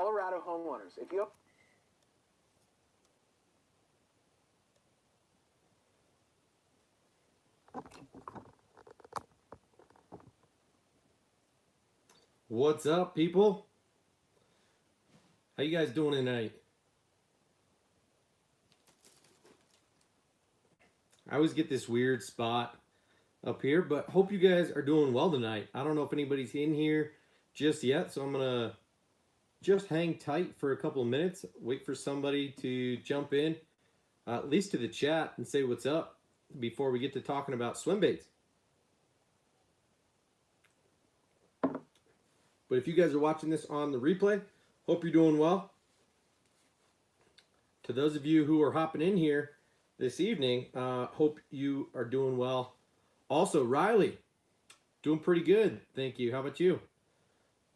Colorado homeowners, if you... What's up, people? How you guys doing tonight? I always get this weird spot up here, but hope you guys are doing well tonight. I don't know if anybody's in here just yet, so I'm gonna just hang tight for a couple of minutes, wait for somebody to jump in, at least to the chat, and say what's up before we get to talking about swim baits. But if you guys are watching this on the replay, hope you're doing well. To those of you who are hopping in here this evening, hope you are doing well. Also, Riley, doing pretty good, thank you. How about you?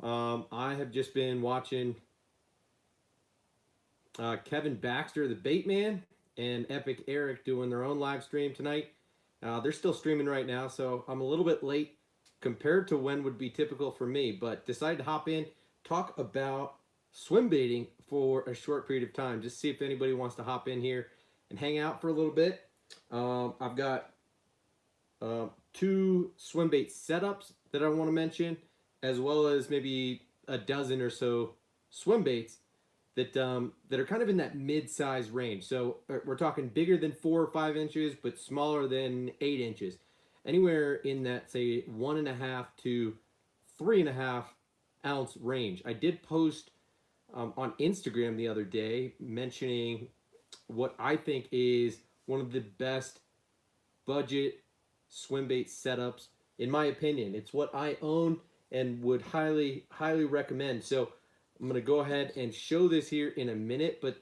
I have just been watching Kevin Baxter, the Bait Man, and Epic Eric doing their own live stream tonight. They're still streaming right now, so I'm a little bit late compared to when would be typical for me, but decided to hop in, talk about swim baiting for a short period of time, just see if anybody wants to hop in here and hang out for a little bit. I've got 2 swim bait setups that I want to mention, as well as maybe a dozen or so swim baits that that are kind of in that mid-size range. So we're talking bigger than 4 or 5 inches, but smaller than 8 inches. Anywhere in that, say, 1.5 to 3.5 ounce range. I did post on Instagram the other day mentioning what I think is one of the best budget swim bait setups, in my opinion. It's what I own and would highly recommend. So I'm going to go ahead and show this here in a minute, but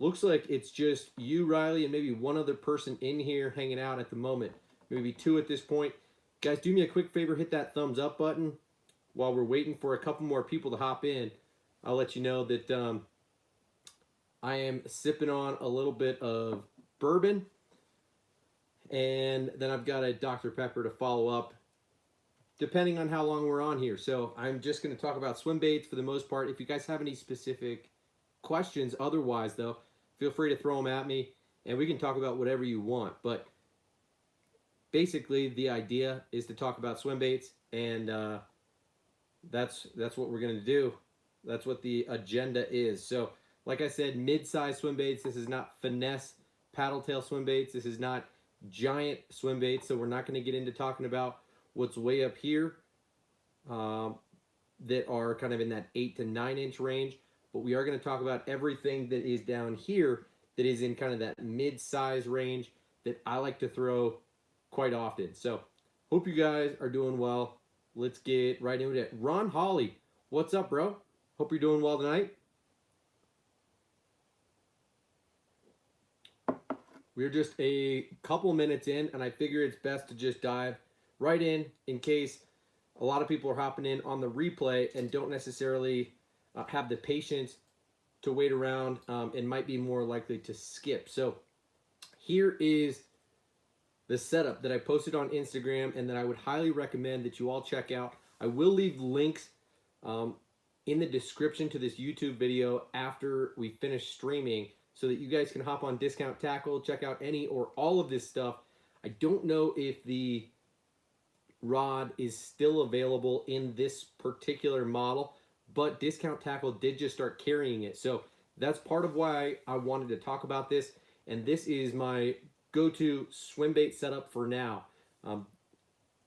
looks like it's just you, Riley, and maybe one other person in here hanging out at the moment. Maybe 2 at this point. Guys, do me a quick favor, hit that thumbs up button while we're waiting for a couple more people to hop in. I'll let you know that I am sipping on a little bit of bourbon, and then I've got a Dr. Pepper to follow up, depending on how long we're on here. So I'm just going to talk about swim baits for the most part. If you guys have any specific questions otherwise, though, feel free to throw them at me, and we can talk about whatever you want. But basically, the idea is to talk about swim baits, and that's what we're going to do. That's what the agenda is. So, like I said, mid-size swim baits. This is not finesse paddle tail swim baits. This is not giant swim baits. So we're not going to get into talking about what's way up here that are kind of in that 8 to 9 inch range. But we are going to talk about everything that is down here that is in kind of that mid-size range that I like to throw quite often. So hope you guys are doing well. Let's get right into it. Ron Hawley, what's up, bro? Hope you're doing well tonight. We're just a couple minutes in, and I figure it's best to just dive right in case a lot of people are hopping in on the replay and don't necessarily have the patience to wait around and might be more likely to skip. So here is the setup that I posted on Instagram and that I would highly recommend that you all check out. I will leave links in the description to this YouTube video after we finish streaming so that you guys can hop on Discount Tackle, check out any or all of this stuff. I don't know if the rod is still available in this particular model, but Discount Tackle did just start carrying it. So that's part of why I wanted to talk about this, and this is my go-to swim bait setup for now.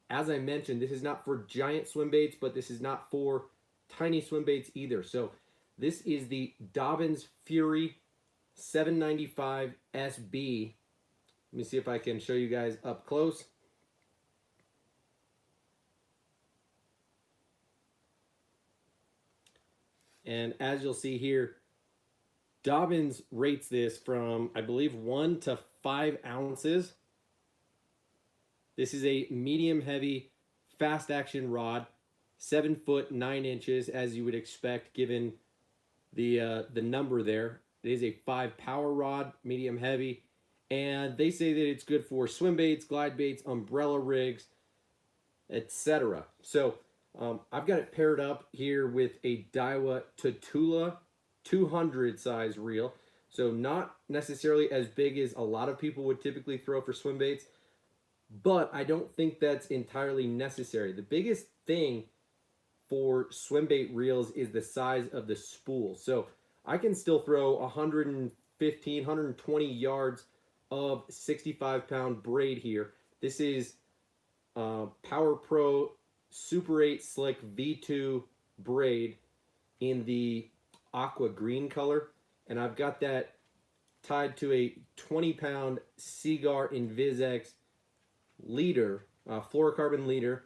As I mentioned, this is not for giant swim baits, but this is not for tiny swim baits either. So this is the Dobyns Fury 795 SB. Let me see if I can show you guys up close. And as you'll see here, Dobyns rates this from, I believe, 1 to 5 ounces. This is a medium heavy fast action rod, 7 foot 9 inches, as you would expect given the number there. It is a 5 power rod, medium heavy, and they say that it's good for swim baits, glide baits, umbrella rigs, etc. So I've got it paired up here with a Daiwa Tatula 200 size reel. So not necessarily as big as a lot of people would typically throw for swim baits, but I don't think that's entirely necessary. The biggest thing for swim bait reels is the size of the spool. So I can still throw 115, 120 yards of 65-pound braid here. This is Power Pro Super 8 Slick V2 braid in the aqua green color, and I've got that tied to a 20-pound Seaguar InvisX leader, fluorocarbon leader,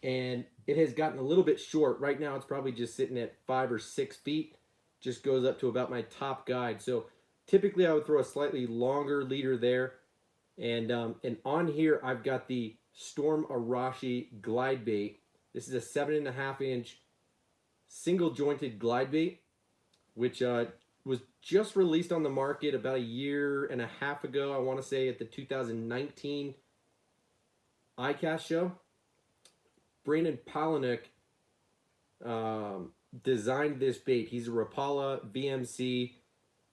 and it has gotten a little bit short. Right now it's probably just sitting at 5 or 6 feet, just goes up to about my top guide. So typically I would throw a slightly longer leader there, and on here I've got the Storm Arashi glide bait. This is a 7.5-inch single jointed glide bait, which was just released on the market about a year and a half ago. I want to say at the 2019 ICAST show. Brandon Palaniuk designed this bait. He's a Rapala, VMC,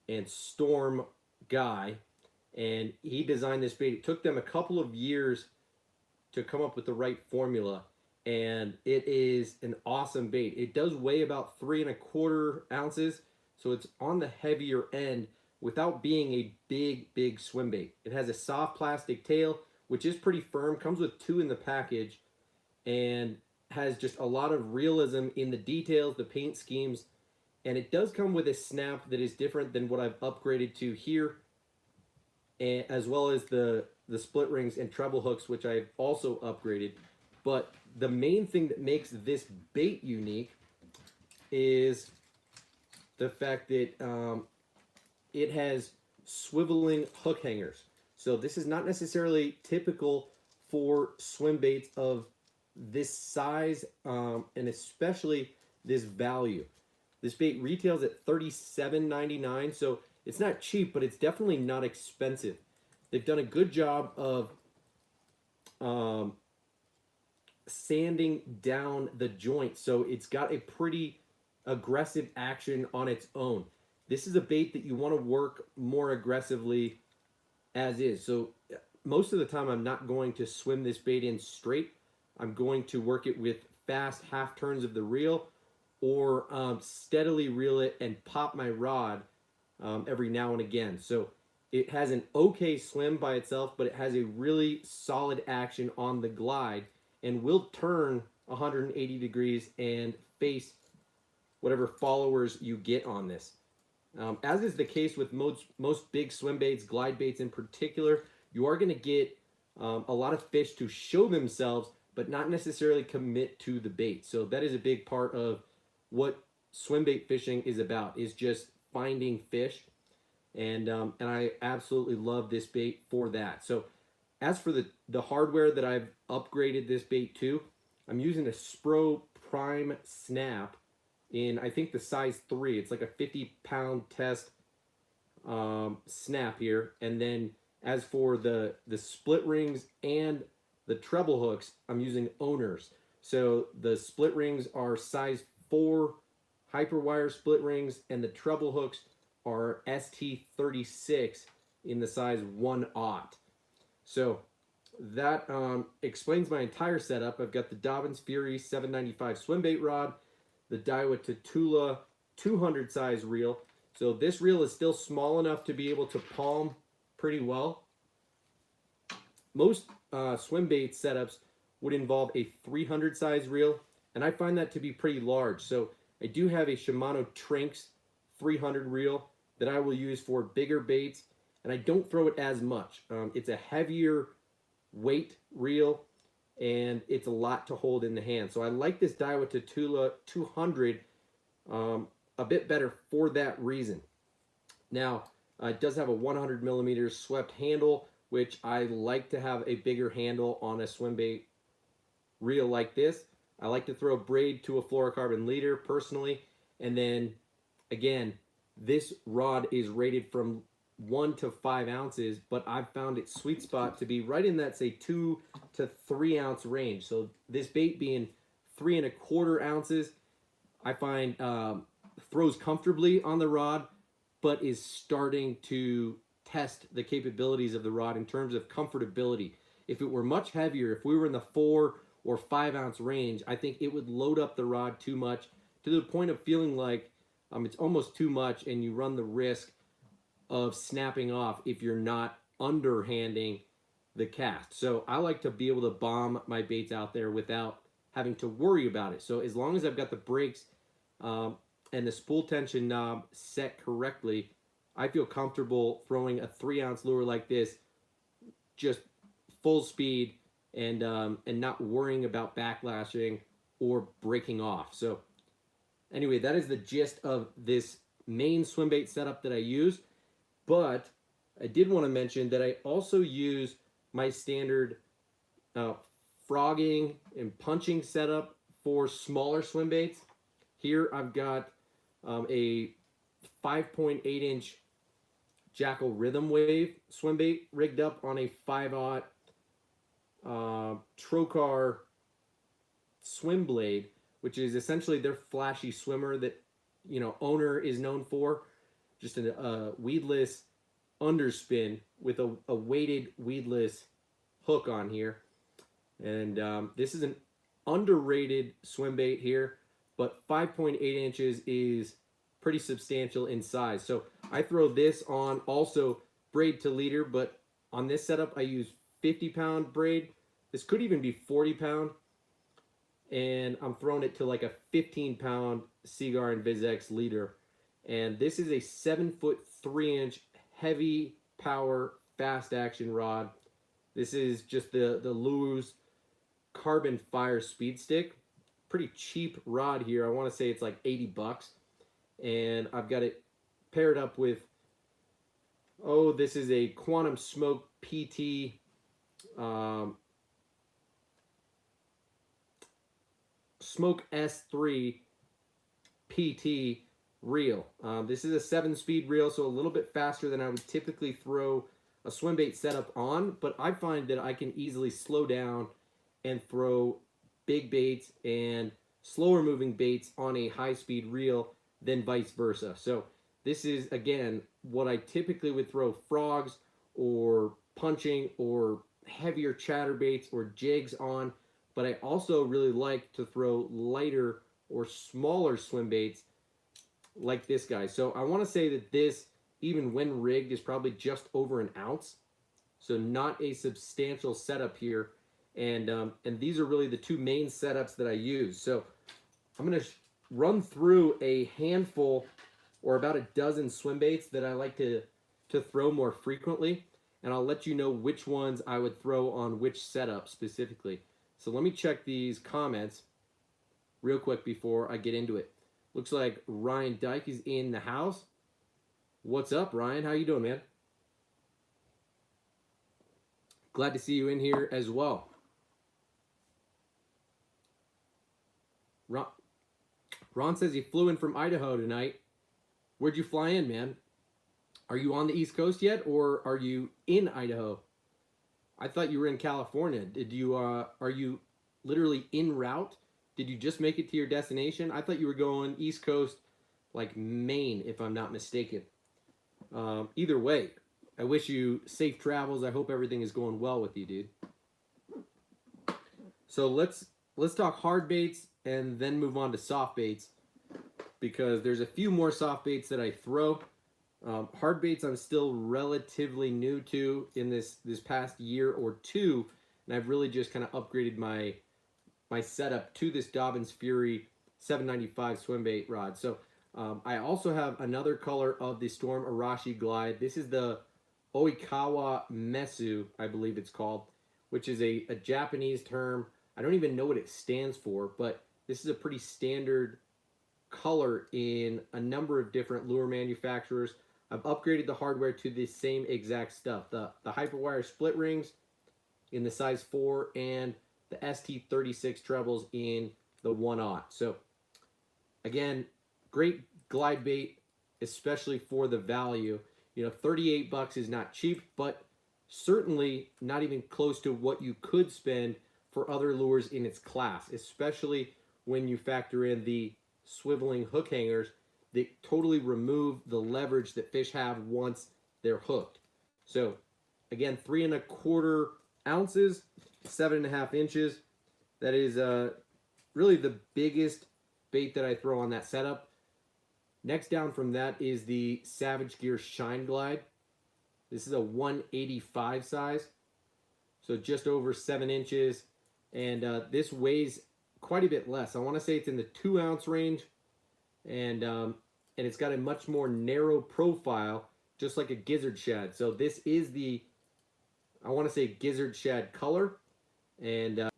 and Storm guy, and he designed this bait. It took them a couple of years to come up with the right formula, and it is an awesome bait. It does weigh about 3¼ ounces, so it's on the heavier end without being a big swim bait. It has a soft plastic tail, which is pretty firm, comes with 2 in the package, and has just a lot of realism in the details, the paint schemes, and it does come with a snap that is different than what I've upgraded to here, and as well as the split rings and treble hooks, which I've also upgraded. But the main thing that makes this bait unique is the fact that it has swiveling hook hangers. So this is not necessarily typical for swim baits of this size, and especially this value. This bait retails at $37.99, so it's not cheap, but it's definitely not expensive. They've done a good job of sanding down the joint, so it's got a pretty aggressive action on its own. This is a bait that you want to work more aggressively as is. So most of the time I'm not going to swim this bait in straight. I'm going to work it with fast half turns of the reel, or steadily reel it and pop my rod every now and again. So it has an okay swim by itself, but it has a really solid action on the glide and will turn 180 degrees and face whatever followers you get on this. As is the case with most big swim baits, glide baits in particular, you are going to get a lot of fish to show themselves, but not necessarily commit to the bait. So that is a big part of what swim bait fishing is about, is just finding fish. And I absolutely love this bait for that. So as for the hardware that I've upgraded this bait to, I'm using a Spro Prime Snap in, I think, the size 3. It's like a 50-pound test snap here. And then as for the split rings and the treble hooks, I'm using Owners. So the split rings are size 4 hyperwire split rings, and the treble hooks are ST36 in the size 1/0. So that explains my entire setup. I've got the Dobyns Fury 795 swim bait rod, the Daiwa Tatula 200 size reel. So this reel is still small enough to be able to palm pretty well. Most swim bait setups would involve a 300 size reel, and I find that to be pretty large. So I do have a Shimano Tranx 300 reel that I will use for bigger baits, and I don't throw it as much. It's a heavier weight reel, and it's a lot to hold in the hand. So I like this Daiwa Tatula 200 a bit better for that reason. Now, it does have a 100 millimeter swept handle, which I like to have a bigger handle on a swim bait reel like this. I like to throw braid to a fluorocarbon leader personally, and then again, this rod is rated from 1 to 5 ounces, but I've found its sweet spot to be right in that, say, 2 to 3 ounce range. So this bait being 3¼ ounces, I find throws comfortably on the rod, but is starting to test the capabilities of the rod in terms of comfortability. If it were much heavier, if we were in the 4 or 5 ounce range, I think it would load up the rod too much to the point of feeling like it's almost too much, and you run the risk of snapping off if you're not underhanding the cast. So I like to be able to bomb my baits out there without having to worry about it. So as long as I've got the brakes and the spool tension knob set correctly, I feel comfortable throwing a 3 ounce lure like this just full speed and not worrying about backlashing or breaking off. So anyway, that is the gist of this main swim bait setup that I use. But I did want to mention that I also use my standard frogging and punching setup for smaller swim baits. Here I've got a 5.8 inch Jackal Rhythm Wave swim bait rigged up on a 5/0 Trocar swim blade, which is essentially their flashy swimmer that, you know, Owner is known for. Just a weedless underspin with a weighted weedless hook on here. And this is an underrated swim bait here, but 5.8 inches is pretty substantial in size. So I throw this on also braid to leader, but on this setup I use 50-pound braid. This could even be 40-pound. And I'm throwing it to like a 15-pound Seaguar and VizX leader. And this is a 7-foot 3-inch heavy power fast action rod. This is just the Lewis Carbon Fire Speed Stick. Pretty cheap rod here. I want to say it's like 80 bucks. And I've got it paired up with, this is a Quantum Smoke PT Smoke S3 PT reel. This is a 7-speed reel, so a little bit faster than I would typically throw a swim bait setup on, but I find that I can easily slow down and throw big baits and slower moving baits on a high-speed reel than vice versa. So this is, again, what I typically would throw frogs or punching or heavier chatterbaits or jigs on, but I also really like to throw lighter or smaller swim baits like this guy. So I want to say that this, even when rigged, is probably just over an ounce. So not a substantial setup here. And these are really the two main setups that I use. So I'm going to run through a handful or about a dozen swim baits that I like to throw more frequently. And I'll let you know which ones I would throw on which setup specifically. So let me check these comments real quick before I get into it. Looks like Ryan Dyke is in the house. What's up, Ryan? How you doing, man? Glad to see you in here as well. Ron says he flew in from Idaho tonight. Where'd you fly in, man? Are you on the East Coast yet, or are you in Idaho? I thought you were in California. Did you? Are you literally en route? Did you just make it to your destination? I thought you were going East Coast, like Maine, if I'm not mistaken. Either way, I wish you safe travels. I hope everything is going well with you, dude. So let's talk hard baits and then move on to soft baits, because there's a few more soft baits that I throw. Hard baits I'm still relatively new to in this past year or two, and I've really just kind of upgraded my setup to this Dobbins Fury 795 swim bait rod. So I also have another color of the Storm Arashi Glide. This is the Oikawa Mesu, I believe it's called, which is a Japanese term. I don't even know what it stands for, but this is a pretty standard color in a number of different lure manufacturers. I've upgraded the hardware to the same exact stuff. The Hyperwire split rings in the size 4 and the ST36 trebles in the 1/0. So again, great glide bait, especially for the value. You know, 38 bucks is not cheap, but certainly not even close to what you could spend for other lures in its class, especially when you factor in the swiveling hook hangers that totally remove the leverage that fish have once they're hooked. So again, 3¼ ounces, 7½ inches. That is really the biggest bait that I throw on that setup. Next down from that is the Savage Gear Shine Glide. This is a 185 size, so just over 7 inches, and this weighs quite a bit less. I want to say it's in the 2-ounce range, and it's got a much more narrow profile, just like a gizzard shad. So this is the, I want to say, gizzard shad color, and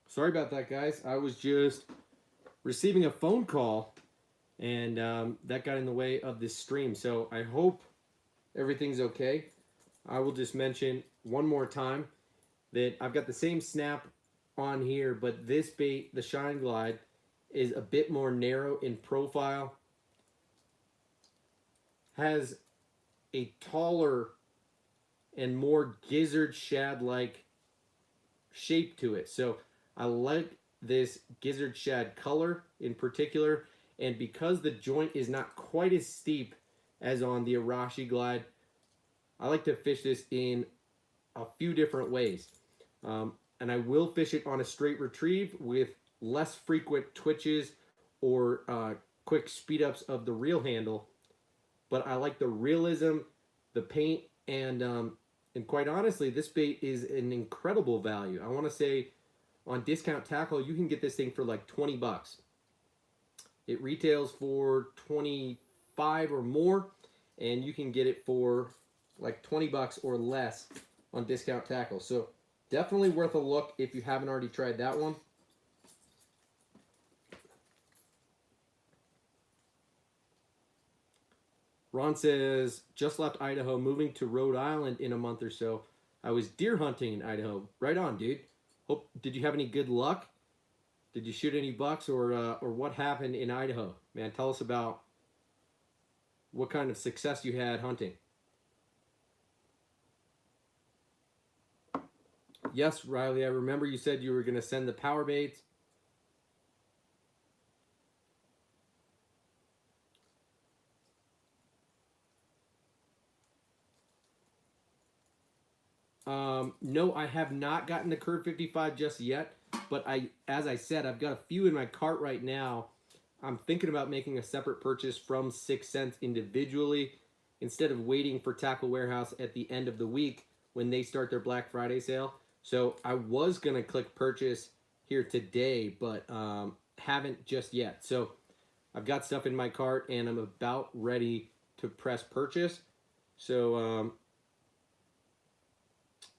sorry about that, guys. I was just receiving a phone call, and that got in the way of this stream. So I hope everything's okay. I will just mention one more time that I've got the same snap on here, but this bait, the Shine Glide, is a bit more narrow in profile, has a taller and more gizzard shad-like shape to it. So I like this gizzard shad color in particular, and because the joint is not quite as steep as on the Arashi Glide, I like to fish this in a few different ways. And I will fish it on a straight retrieve with less frequent twitches or quick speed ups of the reel handle. But I like the realism, the paint, and quite honestly, this bait is an incredible value. I want to say on Discount Tackle, you can get this thing for like 20 bucks. It retails for 25 or more, and you can get it for like 20 bucks or less on Discount Tackle. So definitely worth a look if you haven't already tried that one. Ron says, just left Idaho, moving to Rhode Island in a month or so. I was deer hunting in Idaho. Right on, dude. Hope, did you have any good luck? Did you shoot any bucks, or what happened in Idaho? Man, tell us about what kind of success you had hunting. Yes, Riley, I remember you said you were going to send the power baits. No, I have not gotten the Curve 55 just yet, but as I said, I've got a few in my cart right now. I'm thinking about making a separate purchase from 6 Cents individually instead of waiting for Tackle Warehouse at the end of the week when they start their Black Friday sale. So I was going to click purchase here today, but haven't just yet. So I've got stuff in my cart, and I'm about ready to press purchase. So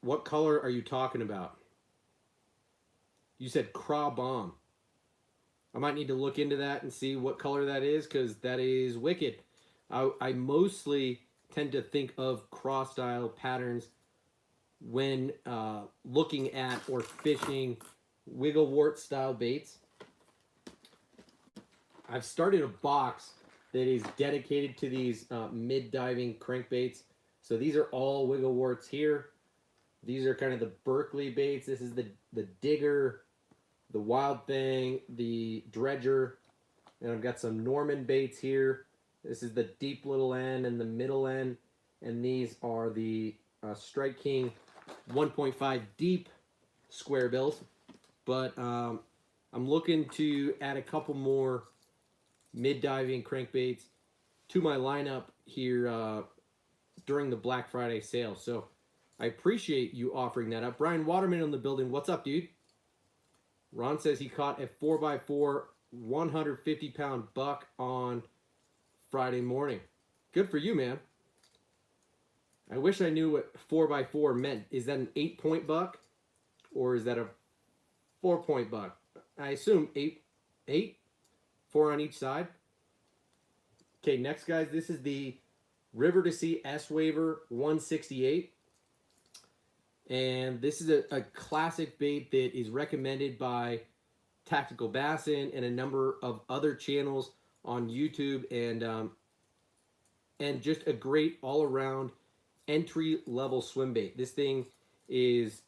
what color are you talking about? You said Craw Bomb. I might need to look into that and see what color that is, because that is wicked. I mostly tend to think of craw style patterns when looking at or fishing wiggle wart style baits. I've started a box that is dedicated to these mid-diving crankbaits. So these are all wiggle warts here. These are kind of the Berkeley baits. This is the Digger, the Wild Thing, the Dredger, and I've got some Norman baits here. This is the deep little end and the middle end, and these are the Strike King 1.5 deep square bills. But I'm looking to add a couple more mid-diving crankbaits to my lineup here during the Black Friday sale. So I appreciate you offering that up. Brian Waterman in the building. What's up, dude? Ron says he caught a 4x4 150-pound buck on Friday morning. Good for you, man. I wish I knew what 4x4 meant. Is that an 8-point buck? Or is that a 4-point buck? I assume 8? 4 on each side. Okay, next, guys. This is the River to Sea S-Waver 168. And this is a classic bait that is recommended by Tactical Bassin and a number of other channels on YouTube, and just a great all-around entry-level swim bait. This thing is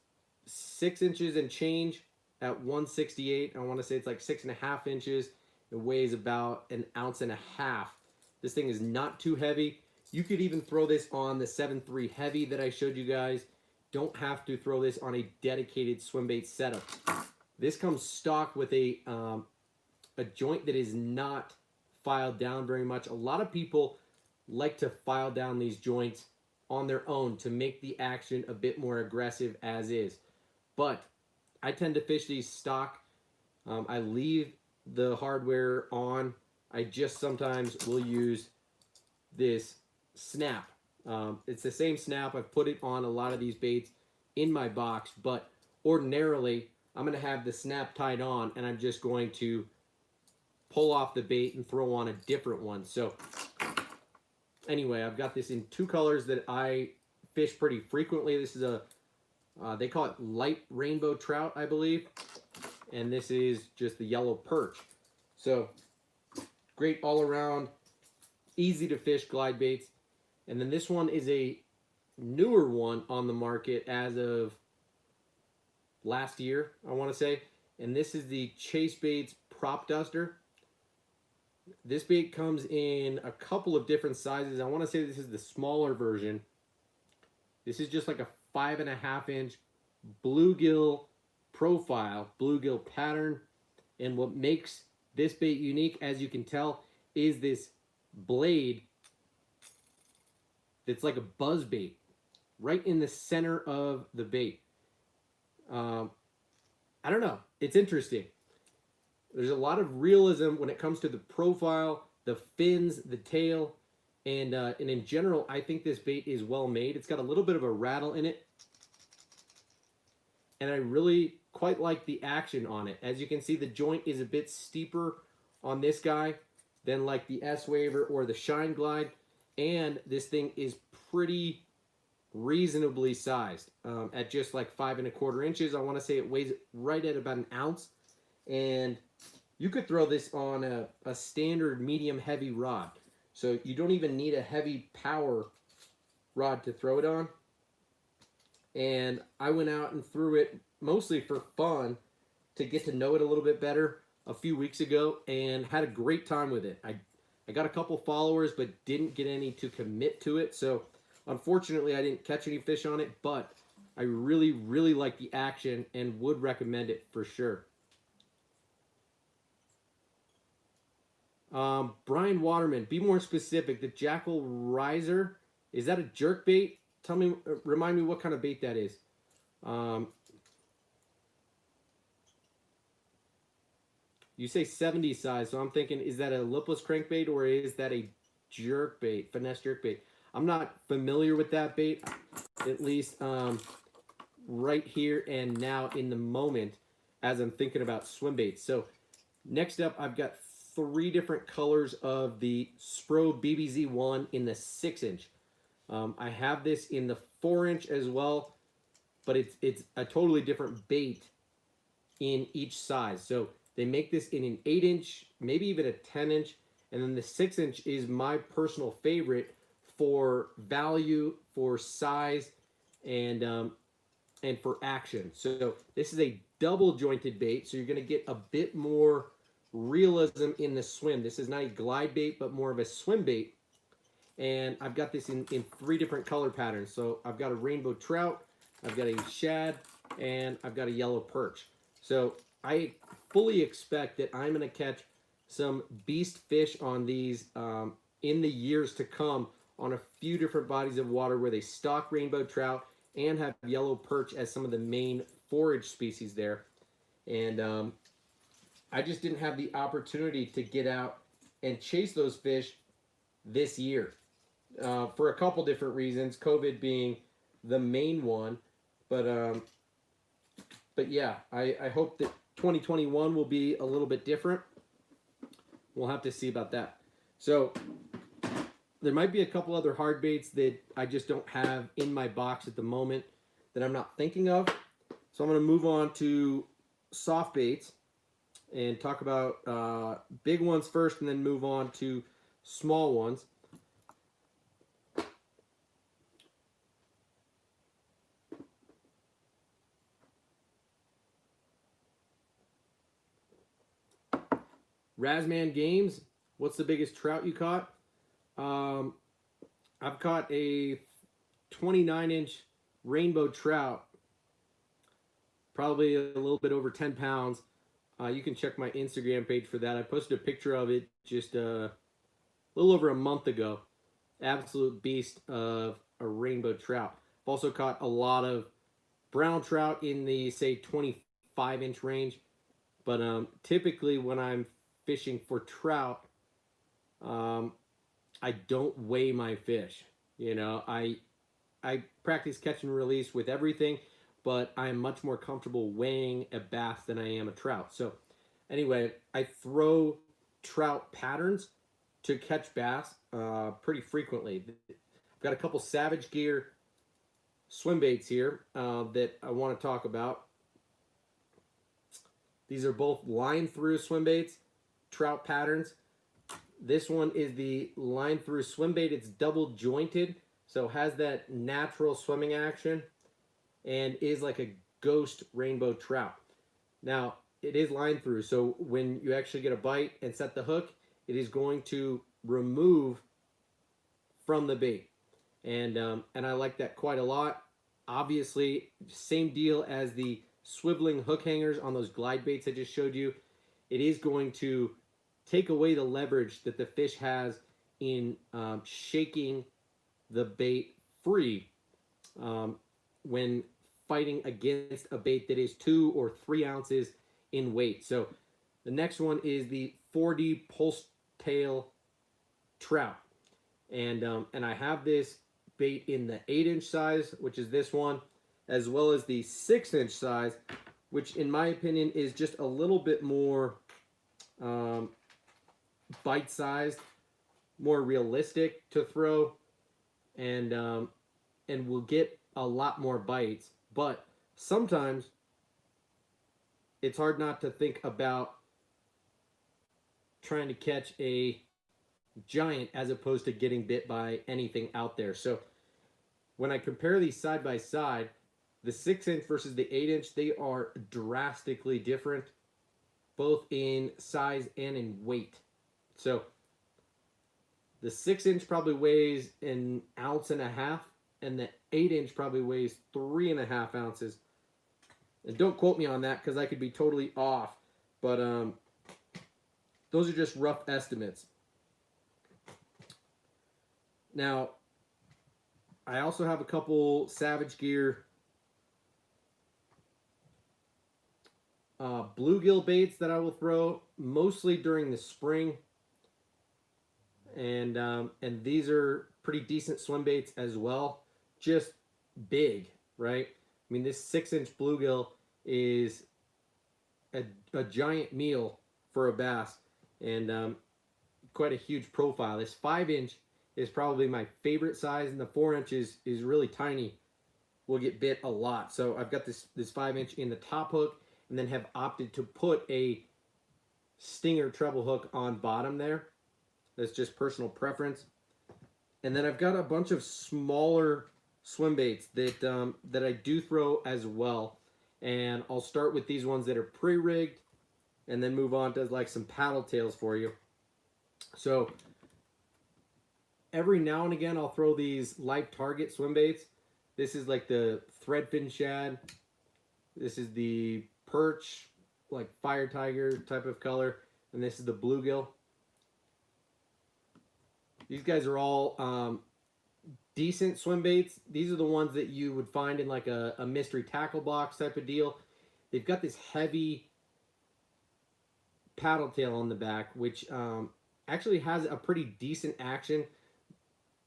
6 inches and change at 168. I want to say it's like 6.5 inches. It weighs about 1.5 ounces. This thing is not too heavy. You could even throw this on the 7.3 heavy that I showed you guys. Don't have to throw this on a dedicated swim bait setup. This comes stock with a joint that is not filed down very much. A lot of people like to file down these joints on their own to make the action a bit more aggressive as is. But I tend to fish these stock. I leave the hardware on. I just sometimes will use this snap. It's the same snap. I've put it on a lot of these baits in my box, but ordinarily I'm going to have the snap tied on and I'm just going to pull off the bait and throw on a different one. So anyway, I've got this in 2 colors that I fish pretty frequently. This is a, they call it light rainbow trout, I believe. And this is just the yellow perch. So great all around, easy to fish glide baits. And then this one is a newer one on the market as of last year, I want to say. And this is the Chase Baits Prop Duster. This bait comes in a couple of different sizes. I want to say this is the smaller version. This is just like a 5.5 inch bluegill profile, bluegill pattern. And what makes this bait unique, as you can tell, is this blade that's like a buzz bait right in the center of the bait. I don't know. It's interesting. There's a lot of realism when it comes to the profile, the fins, the tail, and in general, I think this bait is well made. It's got a little bit of a rattle in it, and I really quite like the action on it. As you can see, the joint is a bit steeper on this guy than like the S-Waver or the Shine Glide, and this thing is pretty reasonably sized at just like 5.25 inches. I want to say it weighs right at about 1 ounce, and you could throw this on a standard medium heavy rod. So you don't even need a heavy power rod to throw it on. And I went out and threw it mostly for fun to get to know it a little bit better a few weeks ago and had a great time with it. I got a couple followers but didn't get any to commit to it. So unfortunately I didn't catch any fish on it, but I really, really like the action and would recommend it for sure. Brian Waterman, be more specific. The Jackal Riser, is that a jerk bait? Tell me, remind me what kind of bait that is. You say 70 size, so I'm thinking, is that a lipless crankbait or is that a jerk bait, finesse jerk bait? I'm not familiar with that bait, at least right here and now in the moment as I'm thinking about swim baits. So next up, I've got 3 different colors of the Spro BBZ1 in the 6 inch. I have this in the 4 inch as well, but it's a totally different bait in each size. So they make this in an 8 inch, maybe even a 10 inch, and then the 6 inch is my personal favorite for value, for size, and for action. So this is a double jointed bait, so you're going to get a bit more realism in the swim. This is not a glide bait, but more of a swim bait. And I've got this in 3 different color patterns. So I've got a rainbow trout, I've got a shad, and I've got a yellow perch. So I fully expect that I'm going to catch some beast fish on these in the years to come on a few different bodies of water where they stock rainbow trout and have yellow perch as some of the main forage species there. And I just didn't have the opportunity to get out and chase those fish this year for a couple different reasons, COVID being the main one. But yeah, I hope that 2021 will be a little bit different. We'll have to see about that. So there might be a couple other hard baits that I just don't have in my box at the moment that I'm not thinking of. So I'm going to move on to soft baits and talk about big ones first and then move on to small ones. Razman Games, what's the biggest trout you caught? I've caught a 29-inch rainbow trout, probably a little bit over 10 pounds. You can check my Instagram page for that. I posted a picture of it just a little over a month ago. Absolute beast of a rainbow trout. I've also caught a lot of brown trout in the, say, 25-inch range. But typically when I'm fishing for trout, I don't weigh my fish. You know, I practice catch and release with everything, but I'm much more comfortable weighing a bass than I am a trout. So anyway, I throw trout patterns to catch bass pretty frequently. I've got a couple Savage Gear swim baits here that I want to talk about. These are both line through swim baits, trout patterns. This one is the line through swim bait. It's double jointed, so has that natural swimming action and is like a ghost rainbow trout. Now, it is line through, so when you actually get a bite and set the hook, it is going to remove from the bait. And I like that quite a lot. Obviously, same deal as the swiveling hook hangers on those glide baits I just showed you. It is going to take away the leverage that the fish has in shaking the bait free when fighting against a bait that is 2 or 3 ounces in weight. So the next one is the 4D pulse tail trout, and I have this bait in the 8-inch size, which is this one, as well as the 6-inch size, which in my opinion is just a little bit more bite-sized, more realistic to throw, and will get a lot more bites. But sometimes it's hard not to think about trying to catch a giant as opposed to getting bit by anything out there. So when I compare these side by side, the 6-inch versus the 8-inch, they are drastically different, both in size and in weight. So the 6-inch probably weighs 1.5 ounces, and the 8-inch probably weighs 3.5 ounces. And don't quote me on that because I could be totally off, but those are just rough estimates. Now, I also have a couple Savage Gear bluegill baits that I will throw mostly during the spring, and these are pretty decent swim baits as well, just big, right? I mean, this 6-inch bluegill is a giant meal for a bass, and quite a huge profile. This 5-inch is probably my favorite size, and the 4-inch is really tiny. Will get bit a lot. So I've got this 5-inch in the top hook, and then have opted to put a stinger treble hook on bottom there. That's just personal preference. And then I've got a bunch of smaller swim baits that I do throw as well. And I'll start with these ones that are pre-rigged, and then move on to like some paddle tails for you. So every now and again, I'll throw these live target swim baits. This is like the threadfin shad. This is the perch, like fire tiger type of color. And this is the bluegill. These guys are all decent swim baits. These are the ones that you would find in like a mystery tackle box type of deal. They've got this heavy paddle tail on the back, which actually has a pretty decent action.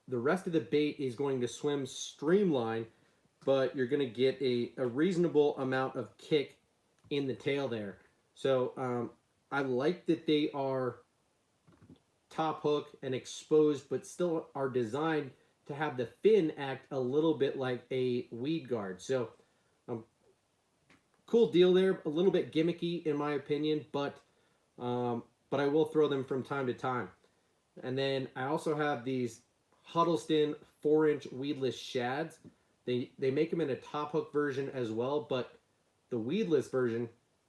The rest of the bait is going to swim streamline, but you're going to get a reasonable amount of kick in the tail there. So I like that they are top hook and exposed, but still are designed to have the fin act a little bit like a weed guard. So cool deal there. A little bit gimmicky in my opinion, but I will throw them from time to time. And then I also have these Huddleston 4-inch weedless shads. They make them in a top hook version as well, but the weedless version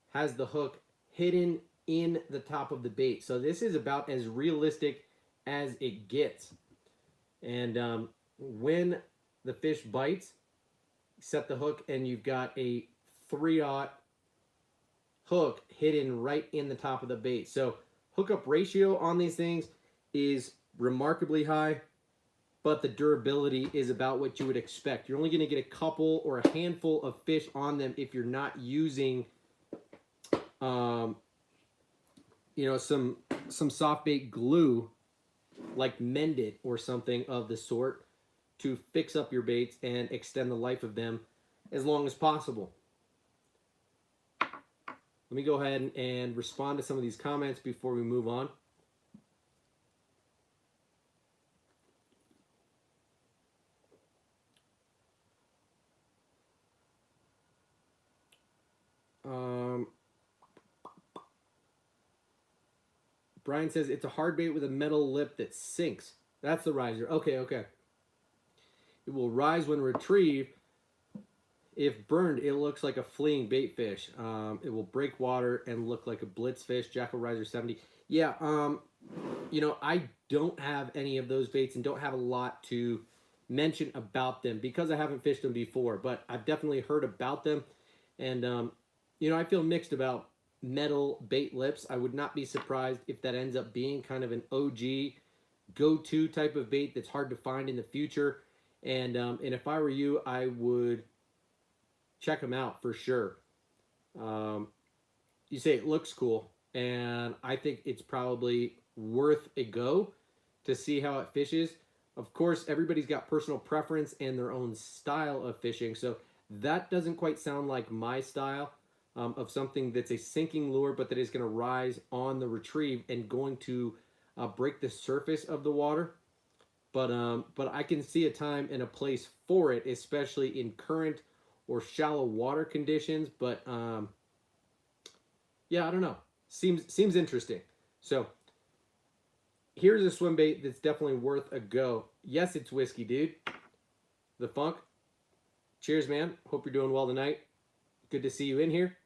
has the hook hidden in the top of the bait. So this is about as realistic as it gets. And when the fish bites, set the hook and you've got a 3/0 hook hidden right in the top of the bait. So hookup ratio on these things is remarkably high, but the durability is about what you would expect. You're only going to get a couple or a handful of fish on them if you're not using you know, some soft bait glue like Mend It or something of the sort to fix up your baits and extend the life of them as long as possible. Let me go ahead and respond to some of these comments before we move on. Brian says it's a hard bait with a metal lip that sinks. That's the riser. Okay, okay. It will rise when retrieved. If burned, it looks like a fleeing bait fish. It will break water and look like a blitz fish. Jackal Riser 70. Yeah, you know, I don't have any of those baits and don't have a lot to mention about them because I haven't fished them before, but I've definitely heard about them. And, you know, I feel mixed about metal bait lips. I would not be surprised if that ends up being kind of an OG go-to type of bait that's hard to find in the future. And if I were you, I would check them out for sure. You say it looks cool, and I think it's probably worth a go to see how it fishes. Of course, everybody's got personal preference and their own style of fishing, so that doesn't quite sound like my style of something that's a sinking lure, but that is going to rise on the retrieve and going to break the surface of the water. But I can see a time and a place for it, especially in current or shallow water conditions. But yeah, I don't know. Seems interesting. So here's a swim bait that's definitely worth a go. Yes, it's whiskey, dude. The Funk. Cheers, man. Hope you're doing well tonight. Good to see you in here.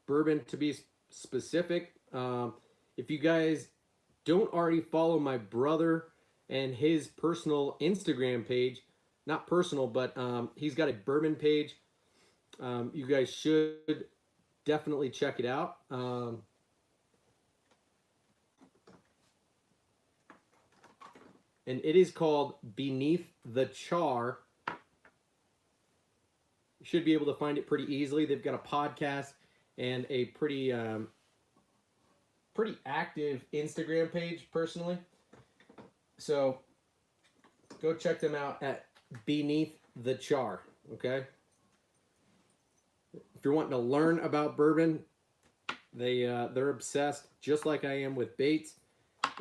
Bourbon, to be specific. If you guys don't already follow my brother and his personal Instagram page, not personal, but he's got a bourbon page. You guys should definitely check it out. And it is called Beneath the Char. You should be able to find it pretty easily. They've got a podcast and a pretty active Instagram page, personally. So go check them out at Beneath the Char, okay? If you're wanting to learn about bourbon, they're obsessed, just like I am, with baits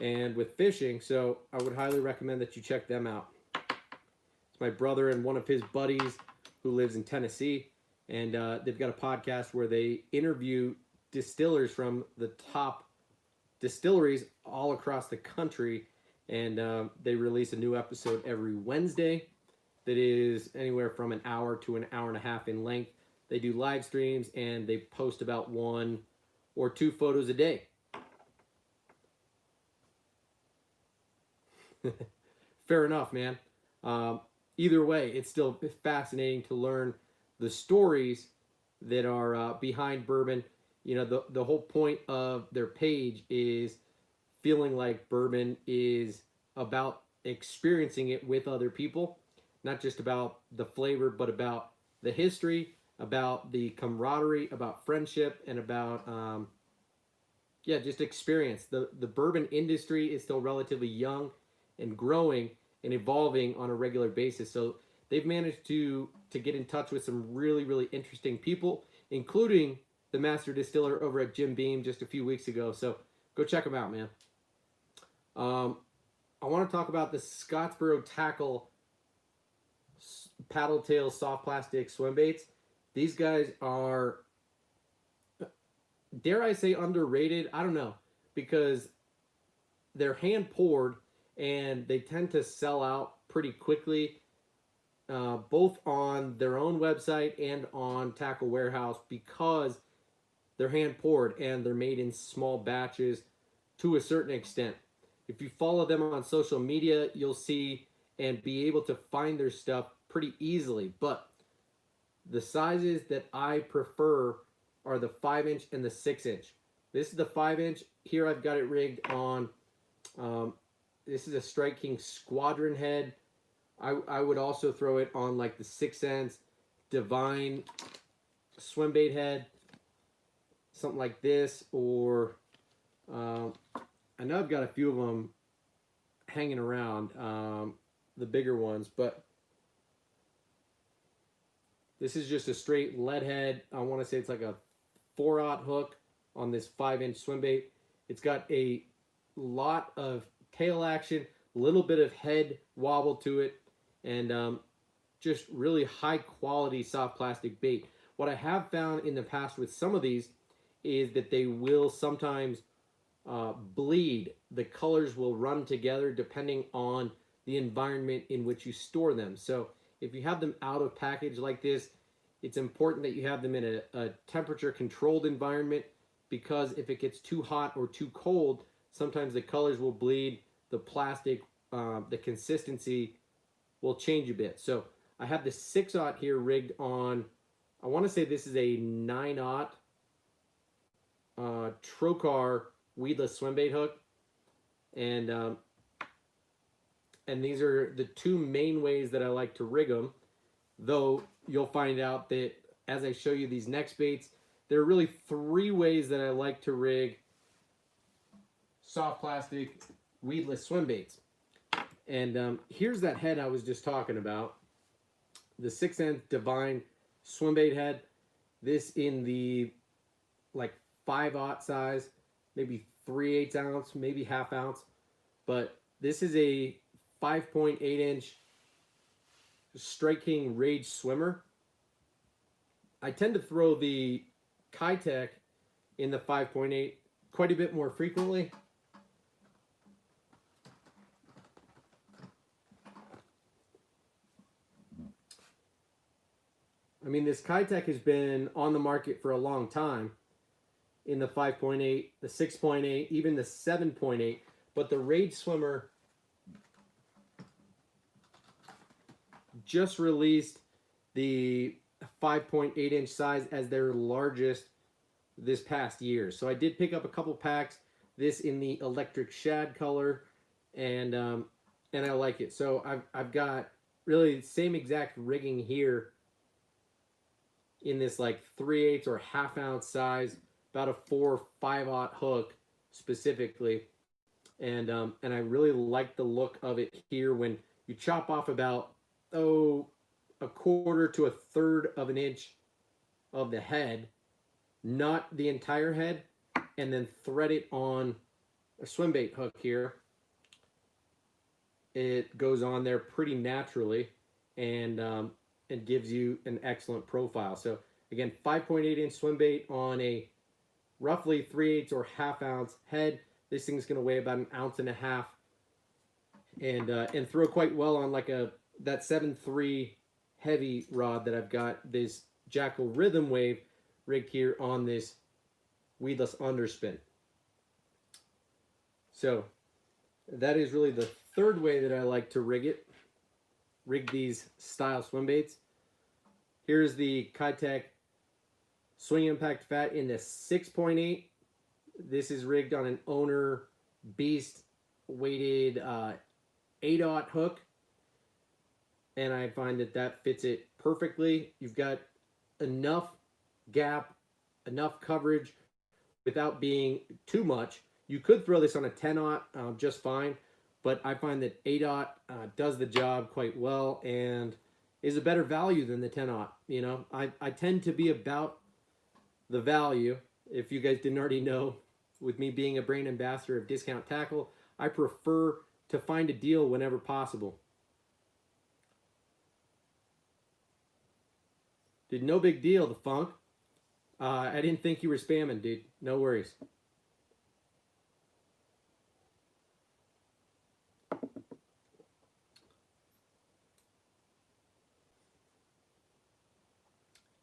and with fishing, so I would highly recommend that you check them out. It's my brother and one of his buddies who lives in Tennessee, and they've got a podcast where they interview distillers from the top distilleries all across the country, and they release a new episode every Wednesday that is anywhere from an hour to an hour and a half in length. They do live streams, and they post about 1 or 2 photos a day. Fair enough, man. Either way, it's still fascinating to learn the stories that are behind bourbon. You know, the whole point of their page is feeling like bourbon is about experiencing it with other people, not just about the flavor, but about the history, about the camaraderie, about friendship, and about yeah, just experience. The bourbon industry is still relatively young and growing and evolving on a regular basis. So they've managed to get in touch with some really, really interesting people, including the master distiller over at Jim Beam just a few weeks ago. So go check them out, man. I want to talk about the Scottsboro Tackle paddle tail soft plastic swim baits. These guys are, dare I say, underrated? I don't know, because they're hand poured and they tend to sell out pretty quickly. both on their own website and on Tackle Warehouse because they're hand poured and they're made in small batches to a certain extent. If you follow them on social media, you'll see and be able to find their stuff pretty easily. But the sizes that I prefer are the 5-inch and the 6-inch. This is the 5-inch. Here I've got it rigged on, this is a Strike King Squadron head. I would also throw it on like the 6 Sense Divine Swimbait head, something like this, or I know I've got a few of them hanging around, the bigger ones, but this is just a straight lead head. I want to say it's like a 4/0 hook on this 5-inch Swimbait. It's got a lot of tail action, a little bit of head wobble to it, and just really high quality soft plastic bait. What I have found in the past with some of these is that they will sometimes bleed. The colors will run together depending on the environment in which you store them. So if you have them out of package like this, it's important that you have them in a temperature controlled environment, because if it gets too hot or too cold, sometimes the colors will bleed, the plastic, the consistency will change a bit. So I have the 6/0 here rigged on, I want to say this is a 9/0 Trocar weedless swimbait hook, and these are the two main ways that I like to rig them. Though you'll find out that as I show you these next baits, there are really 3 ways that I like to rig soft plastic weedless swim baits. And here's that head I was just talking about, the 6-inch Divine Swimbait head. This in the like 5/0 size, maybe 3/8 ounce, maybe ½ ounce. But this is a 5.8-inch Strike King Rage Swimmer. I tend to throw the Kitech in the 5.8 quite a bit more frequently. I mean, this Kitech has been on the market for a long time in the 5.8, the 6.8, even the 7.8, but the Rage Swimmer just released the 5.8-inch size as their largest this past year. So I did pick up a couple packs, this in the electric shad color, and I like it. So I've got really the same exact rigging here in this like 3/8 or ½ ounce size, about a 4 5/0 hook specifically, and I really like the look of it here when you chop off about a 1/4 to 1/3 of an inch of the head, not the entire head, and then thread it on a swimbait hook here. It goes on there pretty naturally, and it gives you an excellent profile. So again, 5.8-inch swimbait on a roughly 3/8 or ½ ounce head. This thing's going to weigh about 1.5 ounces, and throw quite well on like that 7.3 heavy rod that I've got this Jackal Rhythm Wave rigged here on this weedless underspin. So that is really the third way that I like to rig these style swim baits. Here's the Kitech Swing Impact Fat in the 6.8. This is rigged on an Owner Beast weighted 8/0 hook, and I find that fits it perfectly. You've got enough gap, enough coverage without being too much. You could throw this on a 10/0 just fine, but I find that 8/0 does the job quite well and is a better value than the 10/0. You know, I tend to be about the value. If you guys didn't already know, with me being a brand ambassador of Discount Tackle, I prefer to find a deal whenever possible. Dude, no big deal, the funk. I didn't think you were spamming, dude. No worries.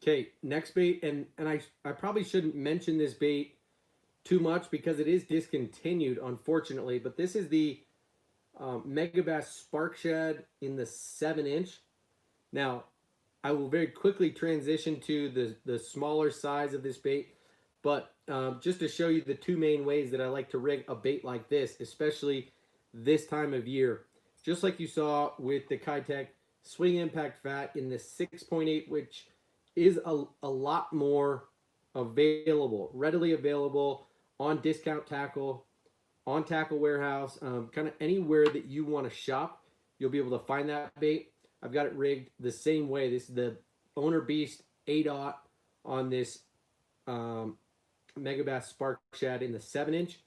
Okay, next bait, and I probably shouldn't mention this bait too much because it is discontinued, unfortunately. But this is the Megabass Spark Shad in the 7-inch. Now, I will very quickly transition to the smaller size of this bait, but just to show you the two main ways that I like to rig a bait like this, especially this time of year. Just like you saw with the Kitech Swing Impact Fat in the 6.8, which is a lot more available, readily available on Discount Tackle, on Tackle Warehouse, kind of anywhere that you want to shop, you'll be able to find that bait. I've got it rigged the same way. This is the Owner Beast 8/0 on this Megabass Spark Shad in the 7-inch.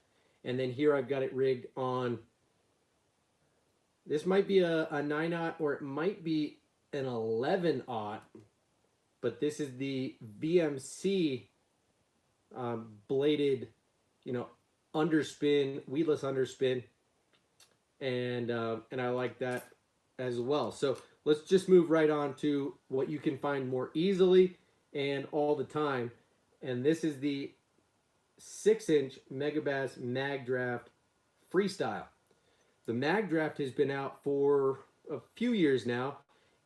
And then here I've got it rigged on, this might be a 9/0 or it might be an 11/0, but this is the VMC bladed, underspin, weedless underspin, and I like that as well. So let's just move right on to what you can find more easily and all the time, and this is the 6-inch Megabass Magdraft Freestyle. The Magdraft has been out for a few years now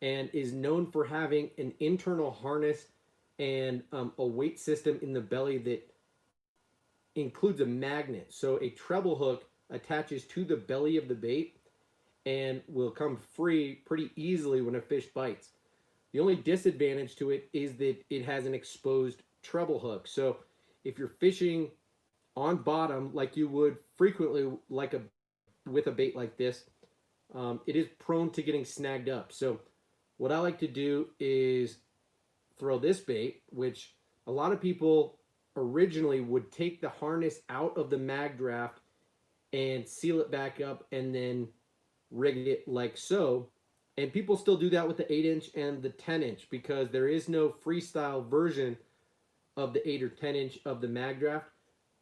and is known for having an internal harness and a weight system in the belly that includes a magnet. So a treble hook attaches to the belly of the bait and will come free pretty easily when a fish bites. The only disadvantage to it is that it has an exposed treble hook. So if you're fishing on bottom like you would frequently with a bait like this, it is prone to getting snagged up. So what I like to do is throw this bait, which a lot of people originally would take the harness out of the Magdraft and seal it back up and then rig it like so. And people still do that with the 8-inch and the 10-inch because there is no freestyle version of the 8 or 10-inch of the Magdraft.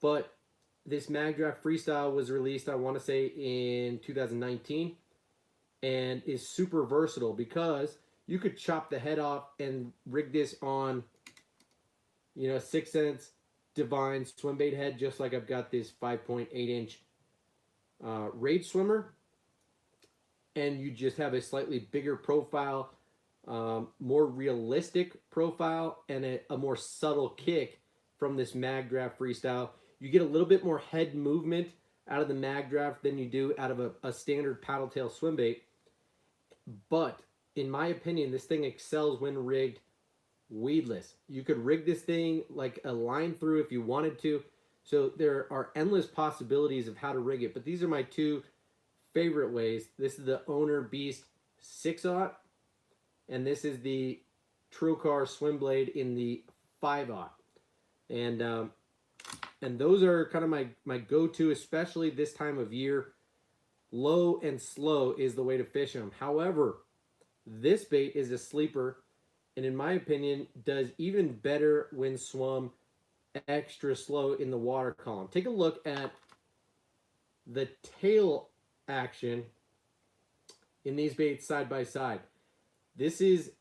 But this Magdraft Freestyle was released, I want to say, in 2019 and is super versatile because you could chop the head off and rig this on, a 6-cents Divine Swimbait head, just like I've got this 5.8-inch Rage Swimmer. And you just have a slightly bigger profile, more realistic profile, and a more subtle kick from this Magdraft Freestyle. You get a little bit more head movement out of the Magdraft than you do out of a standard paddle tail swim bait. But in my opinion, this thing excels when rigged weedless. You could rig this thing like a line through if you wanted to. So there are endless possibilities of how to rig it. But these are my two favorite ways. This is the Owner Beast 6/0, and this is the Trocar Swim Blade in the 5/0. And those are kind of my go-to, especially this time of year. Low and slow is the way to fish them. However, this bait is a sleeper, and in my opinion, does even better when swum extra slow in the water column. Take a look at the tail action in these baits side by side. This is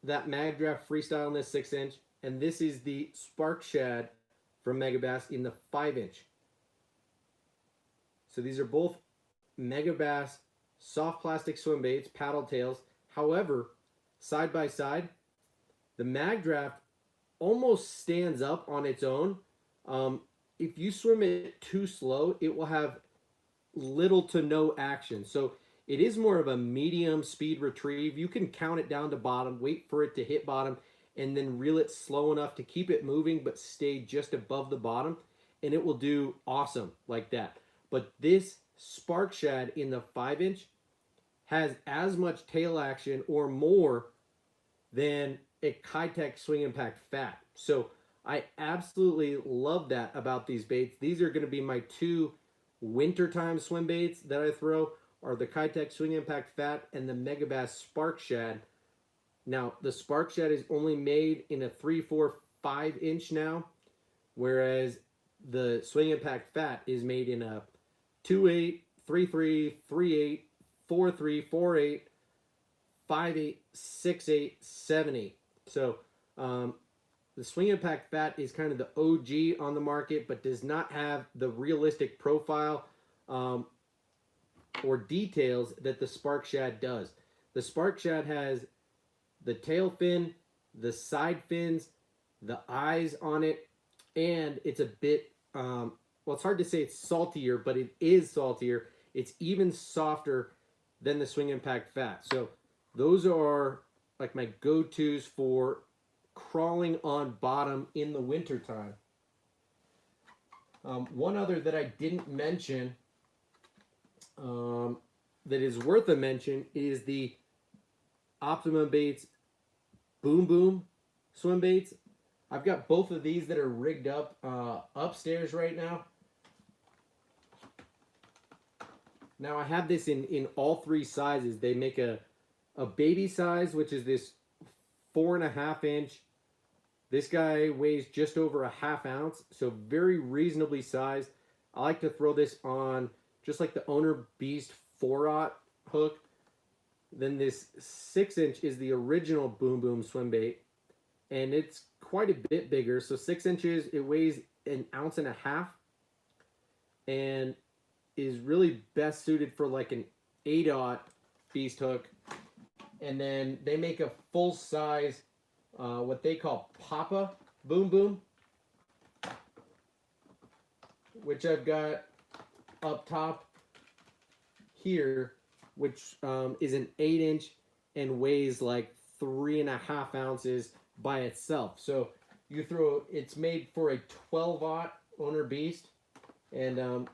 that Magdraft Freestyle in this 6-inch, and this is the Spark Shad from Megabass in the 5-inch. So these are both Megabass soft plastic swim baits, paddle tails. However, side by side, the Magdraft almost stands up on its own. If you swim it too slow, it will have little to no action. So it is more of a medium speed retrieve. You can count it down to bottom, wait for it to hit bottom, and then reel it slow enough to keep it moving but stay just above the bottom, and it will do awesome like that. But this Spark Shad in the 5-inch has as much tail action or more than a Kitech Swing Impact Fat. So I absolutely love that about these baits. These are going to be my two wintertime swim baits that I throw, are the Kitech Swing Impact Fat and the Megabass Spark Shad. Now, the Spark Shad is only made in a 3, 4, 5-inch now, whereas the Swing Impact Fat is made in a 2/8, 3/3, 3/8, 4/3, 4/8, 5/8, 6/8, 7/8. So the Swing Impact Fat is kind of the OG on the market, but does not have the realistic profile or details that the Spark Shad does. The Spark Shad has the tail fin, the side fins, the eyes on it, and it's a bit, well, it's hard to say it's saltier, but it is saltier. It's even softer than the Swing Impact Fat. So those are like my go-tos for crawling on bottom in the wintertime. One other that I didn't mention that is worth a mention is the Optimum Baits Boom Boom swim baits. I've got both of these that are rigged up upstairs right now. Now I have this in all three sizes. They make a baby size, which is this 4.5 inch. This guy weighs just over a ½ ounce, so very reasonably sized. I like to throw this on just like the Owner Beast 4-aught hook. Then this 6 inch is the original Boom Boom swim bait, and it's quite a bit bigger. So 6 inches, it weighs 1.5 ounces, and is really best suited for like an 8-aught beast hook. And then they make a full size, what they call Papa Boom Boom, which I've got up top here, which is an 8 inch and weighs like 3.5 ounces by itself. So you throw, it's made for a 12-aught Owner Beast, and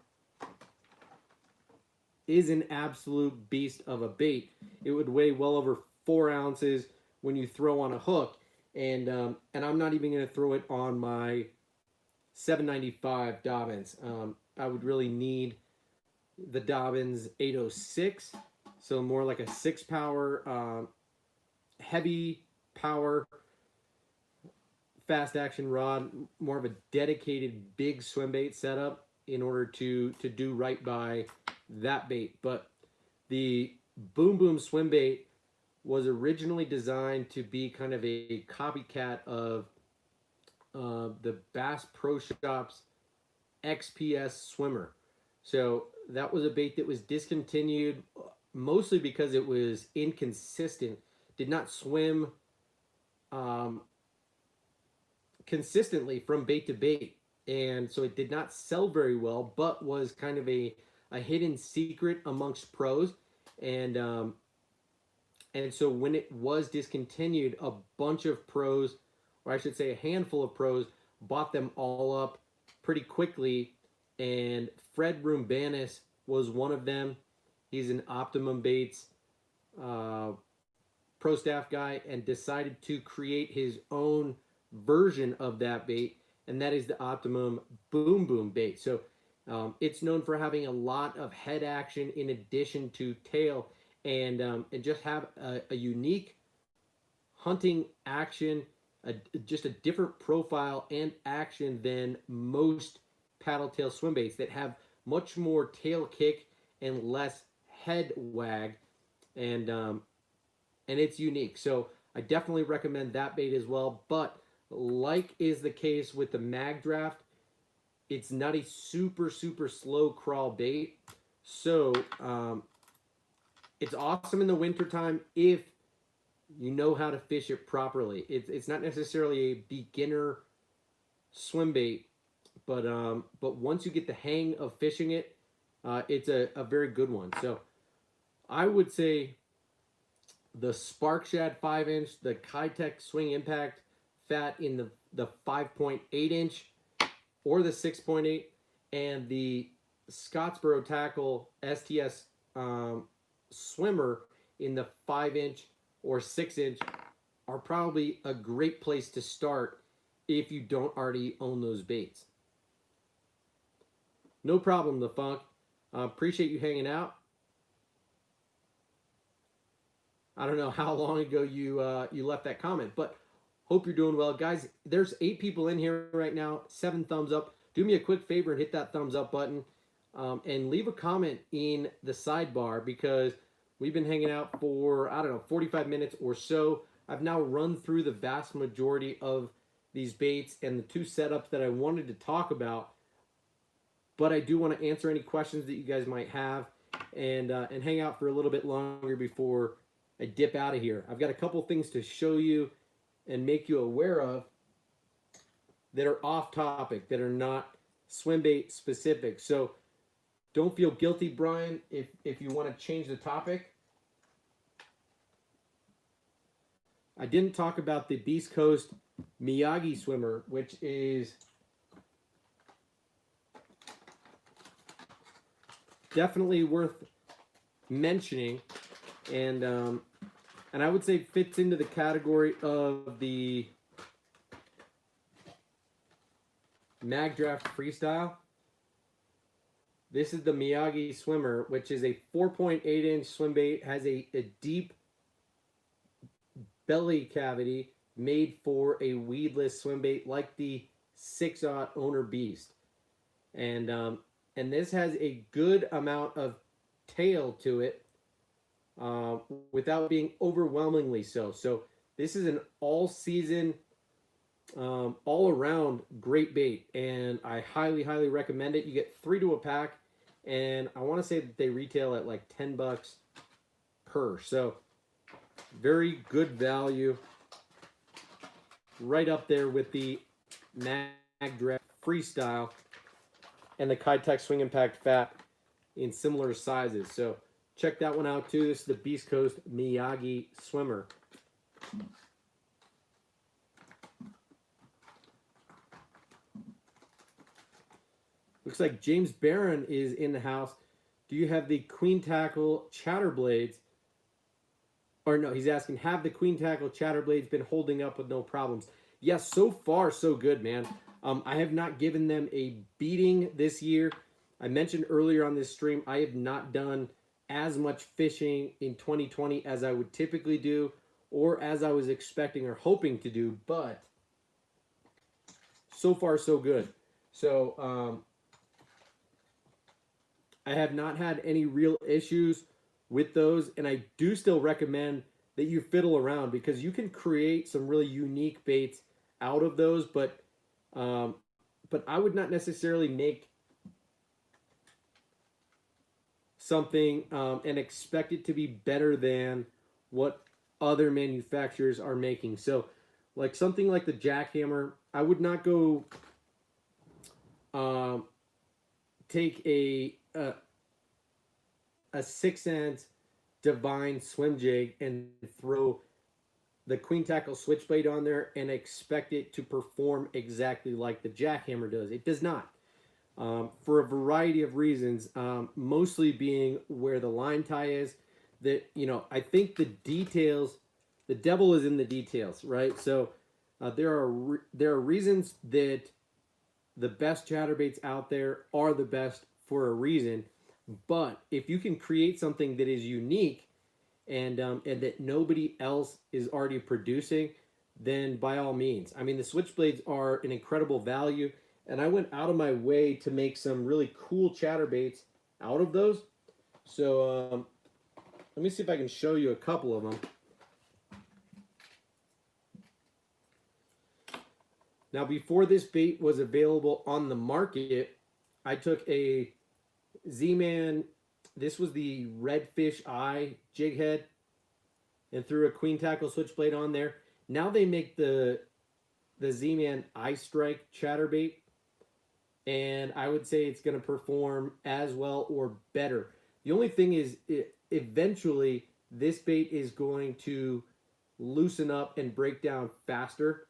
is an absolute beast of a bait. It would weigh well over 4 ounces when you throw on a hook, and I'm not even going to throw it on my 795 Dobbins. I would really need the Dobbins 806, so more like a 6 power, heavy power, fast action rod, more of a dedicated big swim bait setup in order to do right by that bait. But the Boom Boom swim bait was originally designed to be kind of a copycat of the Bass Pro Shops XPS Swimmer. So that was a bait that was discontinued mostly because it was inconsistent, did not swim consistently from bait to bait, and so it did not sell very well, but was kind of a hidden secret amongst pros. And so when it was discontinued, a bunch of pros, or I should say a handful of pros, bought them all up pretty quickly, and Fred Rumbanis was one of them. He's an Optimum Baits pro staff guy, and decided to create his own version of that bait, and that is the Optimum Boom Boom bait. So it's known for having a lot of head action in addition to tail, and just have a unique hunting action, just a different profile and action than most paddle tail swim baits that have much more tail kick and less head wag, and it's unique. So I definitely recommend that bait as well. But like is the case with the Magdraft, it's not a super slow crawl bait. So it's awesome in the wintertime if you know how to fish it properly. It's not necessarily a beginner swim bait, but once you get the hang of fishing it, it's a very good one. So I would say the Spark Shad 5 inch, the Kitech Swing Impact Fat in the 5.8 inch or the 6.8, and the Scottsboro Tackle STS Swimmer in the 5 inch or 6 inch are probably a great place to start if you don't already own those baits. No problem, the Funk. Appreciate you hanging out. I don't know how long ago you left that comment, but hope you're doing well. Guys, there's 8 people in here right now, 7 thumbs up. Do me a quick favor and hit that thumbs up button, and leave a comment in the sidebar, because we've been hanging out for, I don't know, 45 minutes or so. I've now run through the vast majority of these baits and the two setups that I wanted to talk about, but I do want to answer any questions that you guys might have and hang out for a little bit longer before I dip out of here. I've got a couple things to show you and make you aware of that are off topic, that are not swim bait specific. So don't feel guilty, Brian, if you want to change the topic. I didn't talk about the Beast Coast Miyagi swimmer, which is definitely worth mentioning, and I would say fits into the category of the Magdraft Freestyle. This is the Miyagi swimmer, which is a 4.8-inch swim bait, has a deep belly cavity made for a weedless swim bait like the 6/0 Owner Beast. And this has a good amount of tail to it without being overwhelmingly so. So this is an all-season, all-around great bait, and I highly, highly recommend it. You get 3 to a pack, and I want to say that they retail at like $10 per. So very good value, right up there with the Magdraft Freestyle and the Kitech Swing Impact Fat in similar sizes. So check that one out too. This is the Beast Coast Miyagi swimmer. Looks like James Barron is in the house. Do you have the Queen Tackle Chatterblades? Or no, he's asking, have the Queen Tackle Chatterblades been holding up with no problems? Yes, so far so good, man. I have not given them a beating this year. I mentioned earlier on this stream, I have not done as much fishing in 2020 as I would typically do, or as I was expecting or hoping to do, but so far so good. So I have not had any real issues with those, and I do still recommend that you fiddle around, because you can create some really unique baits out of those, but I would not necessarily make something and expect it to be better than what other manufacturers are making. So like something like the Jackhammer, I would not go take a 6-cent Divine swim jig and throw the Queen Tackle Switchblade on there and expect it to perform exactly like the Jackhammer does. It does not. For a variety of reasons, mostly being where the line tie is. That, you know, I think the details, the devil is in the details, right? So there are reasons that the best chatterbaits out there are the best for a reason. But if you can create something that is unique and that nobody else is already producing, then by all means. I mean, the Switchblades are an incredible value, and I went out of my way to make some really cool chatterbaits out of those. So let me see if I can show you a couple of them. Now, before this bait was available on the market, I took a ZMan, this was the Redfish Eye jig head, and threw a Queen Tackle Switchblade on there. Now they make the ZMan Eye Strike chatterbait, and I would say it's going to perform as well or better. The only thing is, eventually this bait is going to loosen up and break down faster.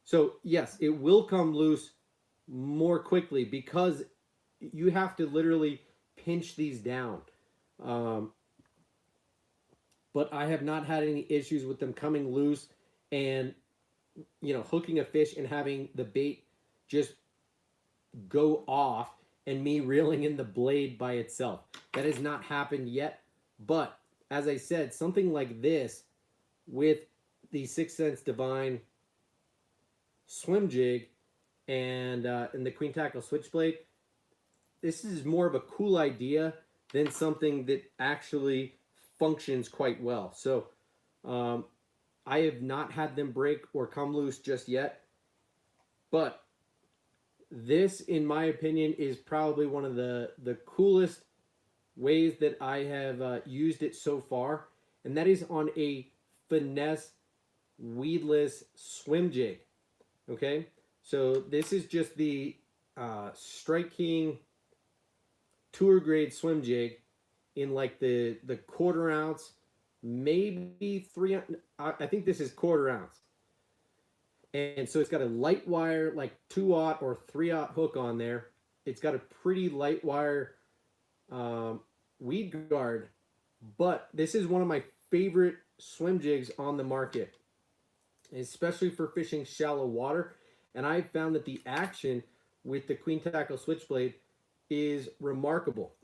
So yes, it will come loose more quickly because you have to literally pinch these down. But I have not had any issues with them coming loose and, you know, hooking a fish and having the bait just go off and me reeling in the blade by itself. That has not happened yet. But as I said, something like this with the 6 Sense Divine swim jig and the Queen Tackle Switchblade, this is more of a cool idea than something that actually functions quite well. So I have not had them break or come loose just yet, but this, in my opinion, is probably one of the coolest ways that I have used it so far, and that is on a finesse weedless swim jig. Okay, so this is just the Strike King tour grade swim jig in like the quarter ounce, maybe three. I think this is quarter ounce, and so it's got a light wire like 2/0 or 3/0 hook on there. It's got a pretty light wire weed guard, but this is one of my favorite swim jigs on the market, especially for fishing shallow water. And I found that the action with the Queen Tackle Switchblade is remarkable.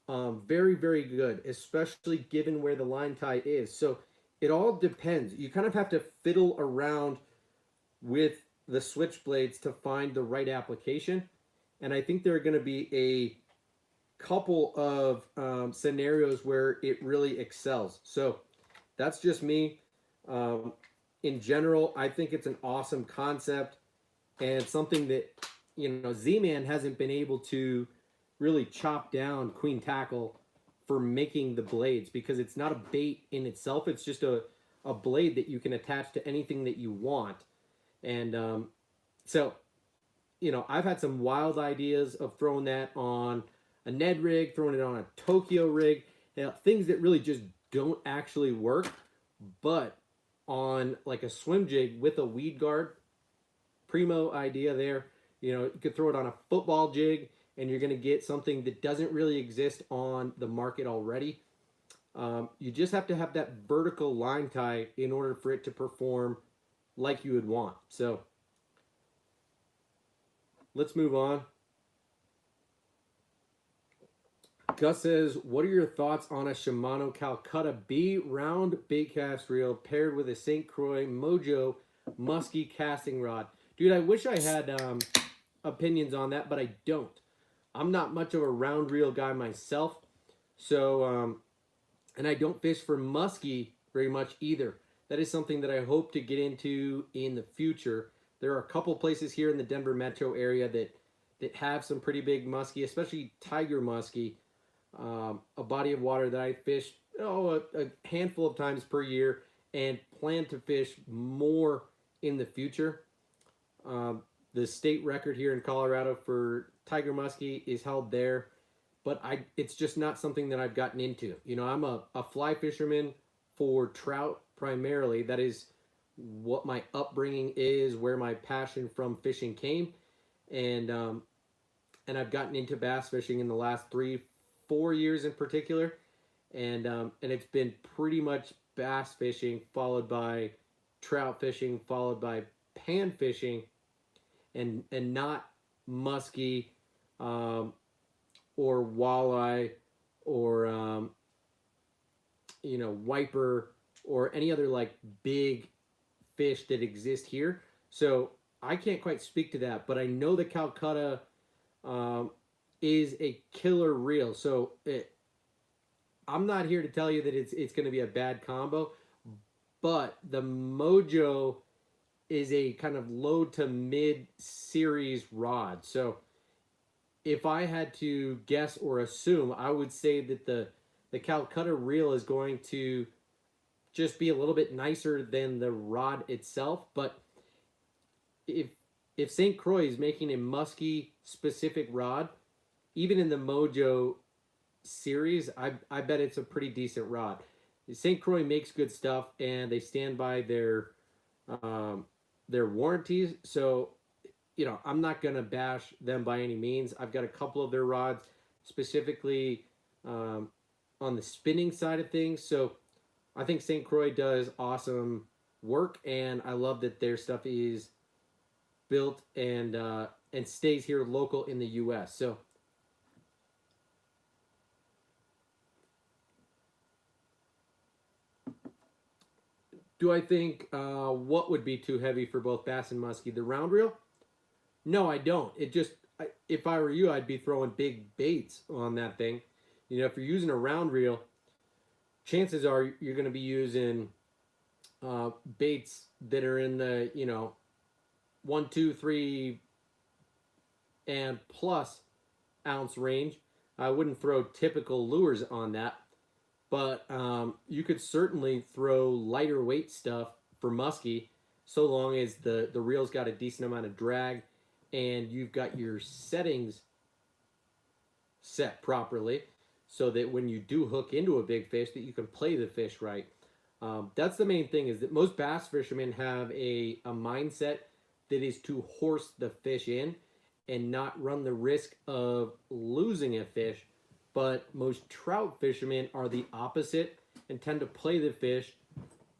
Very, very good, especially given where the line tie is. So it all depends. You kind of have to fiddle around with the switchblades to find the right application. And I think there are going to be a couple of scenarios where it really excels. So that's just me. In general, I think it's an awesome concept and something that, you know, ZMan hasn't been able to really chop down Queen Tackle for making the blades, because it's not a bait in itself. It's just a blade that you can attach to anything that you want. And so, you know, I've had some wild ideas of throwing that on a Ned rig, throwing it on a Tokyo rig, you know, things that really just don't actually work. But on like a swim jig with a weed guard, primo idea there. You know, you could throw it on a football jig and you're going to get something that doesn't really exist on the market already. You just have to have that vertical line tie in order for it to perform like you would want. So let's move on. Gus says, what are your thoughts on a Shimano Calcutta B round bait cast reel paired with a St. Croix Mojo musky casting rod? Dude, I wish I had opinions on that, but I don't. I'm not much of a round reel guy myself. So, and I don't fish for musky very much either. That is something that I hope to get into in the future. There are a couple places here in the Denver metro area that have some pretty big muskie, especially tiger muskie. A body of water that I fish a handful of times per year and plan to fish more in the future. The state record here in Colorado for tiger muskie is held there, but it's just not something that I've gotten into. You know, I'm a fly fisherman for trout primarily. That is what my upbringing is, where my passion from fishing came, and I've gotten into bass fishing in the last 3-4 years in particular, and it's been pretty much bass fishing followed by trout fishing followed by pan fishing, and not muskie or walleye or you know, wiper or any other like big fish that exist here. So I can't quite speak to that, but I know the Calcutta is a killer reel. So I'm not here to tell you that it's going to be a bad combo, but the Mojo is a kind of low to mid series rod. So if I had to guess or assume, I would say that the Calcutta reel is going to just be a little bit nicer than the rod itself. But if St. Croix is making a musky specific rod, even in the Mojo series, I bet it's a pretty decent rod. St. Croix makes good stuff, and they stand by their warranties. So, you know, I'm not gonna bash them by any means. I've got a couple of their rods, specifically on the spinning side of things. So I think St. Croix does awesome work, and I love that their stuff is built and stays here local in the U.S. So do I think what would be too heavy for both bass and muskie? The round reel? No, I don't. It just, if I were you, I'd be throwing big baits on that thing. You know, if you're using a round reel, chances are you're going to be using baits that are in the 1, 2, 3 and plus ounce range. I wouldn't throw typical lures on that, but you could certainly throw lighter weight stuff for muskie, so long as the reel's got a decent amount of drag and you've got your settings set properly, so that when you do hook into a big fish, that you can play the fish right. That's the main thing, is that most bass fishermen have a mindset that is to horse the fish in and not run the risk of losing a fish. But most trout fishermen are the opposite and tend to play the fish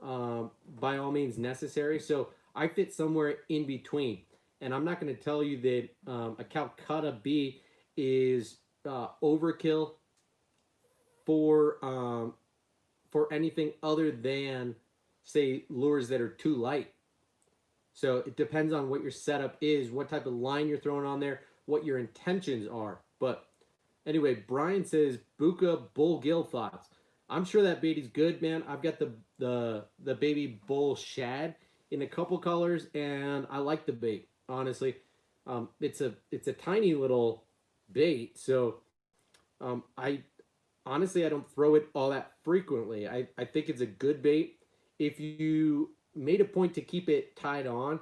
by all means necessary. So I fit somewhere in between. And I'm not going to tell you that a Calcutta B is overkill for anything other than, say, lures that are too light. So it depends on what your setup is, what type of line you're throwing on there, what your intentions are. But anyway, Brian says Buka Bluegill thoughts. I'm sure that bait is good, man. I've got the baby bull shad in a couple colors, and I like the bait. Honestly, it's a tiny little bait, so I don't throw it all that frequently. I think it's a good bait. If you made a point to keep it tied on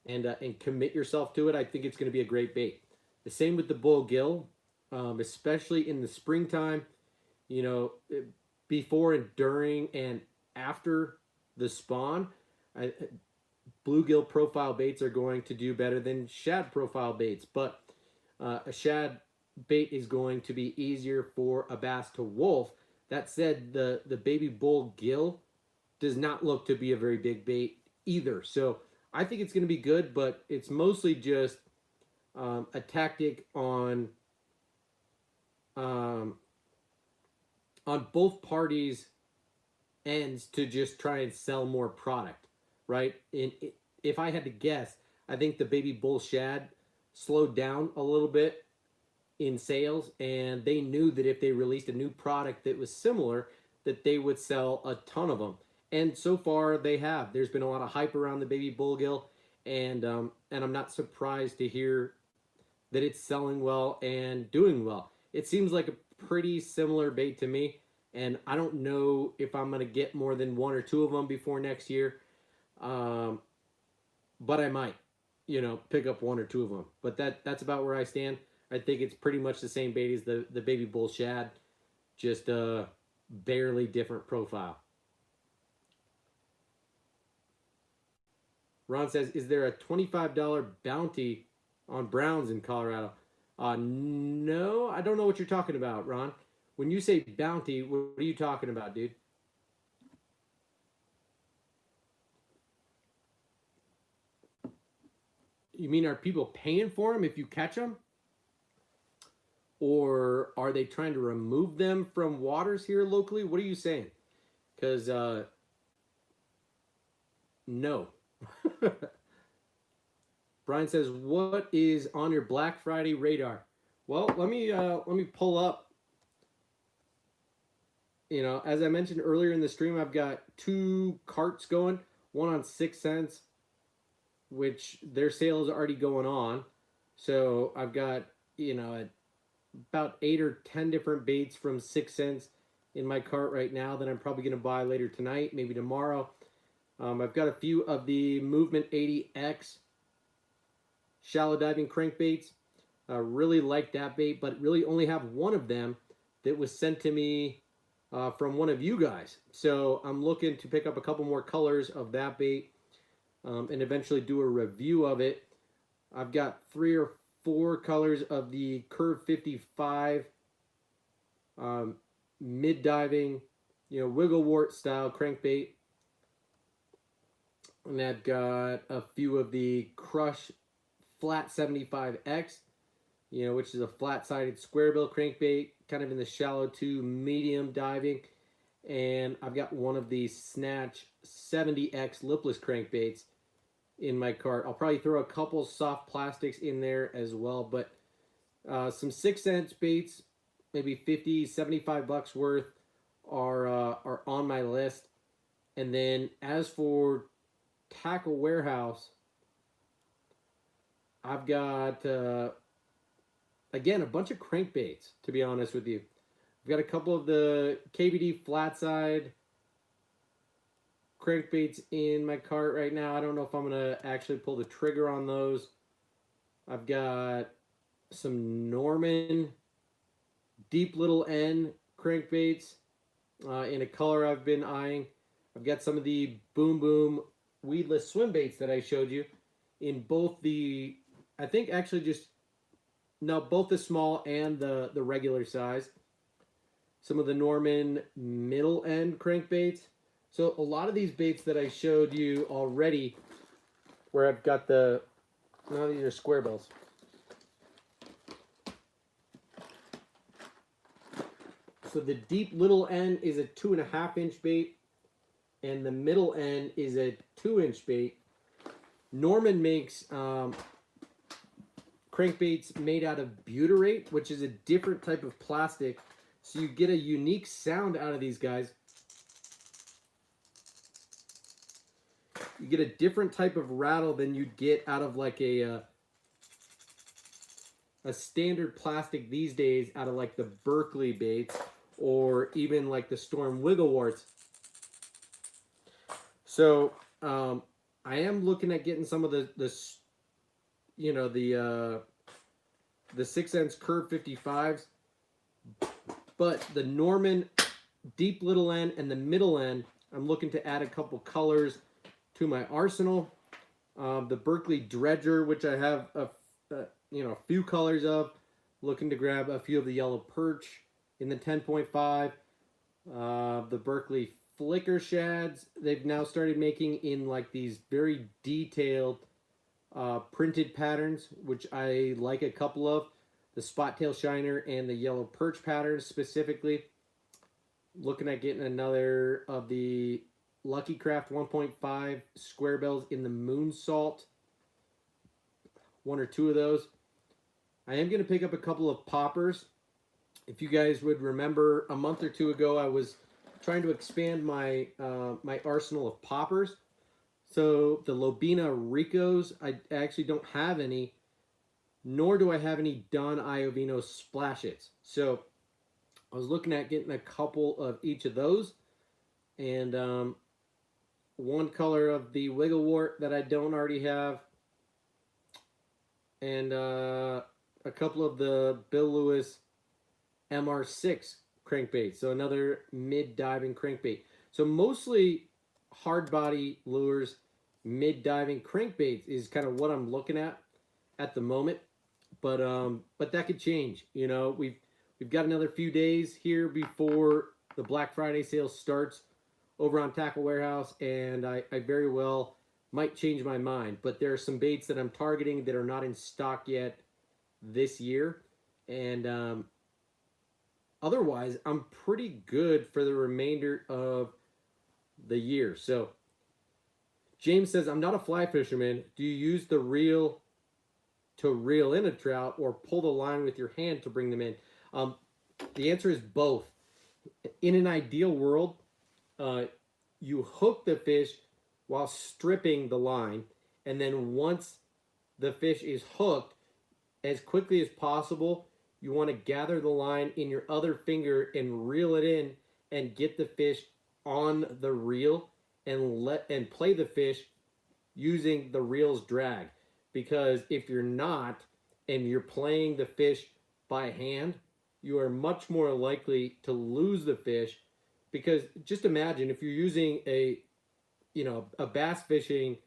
and commit yourself to it, I think it's going to be a great bait. The same with the bluegill, especially in the springtime. Before and during and after the spawn, bluegill profile baits are going to do better than shad profile baits. But a shad bait is going to be easier for a bass to wolf. That said, the baby bluegill does not look to be a very big bait either. So I think it's going to be good, but it's mostly just a tactic on both parties' ends to just try and sell more product, right? If I had to guess, I think the baby bull shad slowed down a little bit in sales, and they knew that if they released a new product that was similar, that they would sell a ton of them. And so far they have. There's been a lot of hype around the baby bluegill, and I'm not surprised to hear that it's selling well and doing well. It seems like a pretty similar bait to me, and I don't know if I'm going to get more than 1 or 2 of them before next year, but I might, pick up 1 or 2 of them. But that's about where I stand. I think it's pretty much the same bait as the baby bull shad, just a barely different profile. Ron says, is there a $25 bounty on browns in Colorado? No, I don't know what you're talking about, Ron. When you say bounty, what are you talking about, dude? You mean, are people paying for them if you catch them? Or are they trying to remove them from waters here locally? What are you saying? Because, no. Brian says, what is on your Black Friday radar? Well, let me pull up. As I mentioned earlier in the stream, I've got 2 carts going, one on 6 cents, which their sale is already going on. So I've got, about 8 or 10 different baits from 6 cents in my cart right now that I'm probably going to buy later tonight, maybe tomorrow. I've got a few of the Movement 80X shallow diving crankbaits. I really like that bait, but really only have one of them that was sent to me from one of you guys. So I'm looking to pick up a couple more colors of that bait and eventually do a review of it. I've got 3 or 4 colors of the Curve 55 mid-diving, wiggle wart style crankbait. And I've got a few of the Crush Flat 75X, which is a flat-sided square bill crankbait, kind of in the shallow to medium diving. And I've got one of the Snatch 70X lipless crankbaits in my cart. I'll probably throw a couple soft plastics in there as well, but some 6 cents baits, maybe 50, 75 bucks worth are on my list. And then as for Tackle Warehouse, I've got, again, a bunch of crankbaits, to be honest with you. I've got a couple of the KVD flat side crankbaits in my cart right now. I don't know if I'm going to actually pull the trigger on those. I've got some Norman deep little N crankbaits in a color I've been eyeing. I've got some of the Boom Boom weedless Swimbaits that I showed you in both the, I think actually just, no, both the small and the regular size. Some of the Norman middle end crankbaits. So a lot of these baits that I showed you already, where I've got the, no, these are square bells. So the deep little end is a 2.5 inch bait, and the middle end is a 2-inch bait. Norman makes crankbaits made out of butyrate, which is a different type of plastic. So you get a unique sound out of these guys. You get a different type of rattle than you'd get out of like a standard plastic these days out of like the Berkeley baits or even like the Storm Wiggleworts. So I am looking at getting some of the you know, the 6-ounce Curve 55s, but the Norman deep little end and the middle end, I'm looking to add a couple colors to my arsenal. The Berkeley Dredger, which I have a few colors of, looking to grab a few of the yellow perch in the 10.5. The Berkeley Flicker Shads, they've now started making in like these very detailed printed patterns, which I like a couple of. The Spot Tail Shiner and the yellow perch patterns specifically. Looking at getting another of the Lucky Craft 1.5 square bells in the Moon Salt. 1 or 2 of those. I am going to pick up a couple of poppers. If you guys would remember, a month or 2 ago, I was trying to expand my my arsenal of poppers. So the Lobina Ricos, I actually don't have any, nor do I have any Don Iovino Splashits. So I was looking at getting a couple of each of those, and one color of the Wigglewort that I don't already have, and a couple of the Bill Lewis MR6 crankbait. So another mid-diving crankbait. So mostly hard body lures, mid-diving crankbaits is kind of what I'm looking at the moment. But that could change. You know, we've got another few days here before the Black Friday sale starts over on Tackle Warehouse, and I very well might change my mind. But there are some baits that I'm targeting that are not in stock yet this year, and otherwise I'm pretty good for the remainder of the year. So James says, I'm not a fly fisherman. Do you use the reel to reel in a trout or pull the line with your hand to bring them in? The answer is both. In an ideal world, you hook the fish while stripping the line, and then once the fish is hooked, as quickly as possible, you want to gather the line in your other finger and reel it in and get the fish on the reel and play the fish using the reel's drag. Because if you're not and you're playing the fish by hand, you are much more likely to lose the fish. Because just imagine if you're using a bass fishing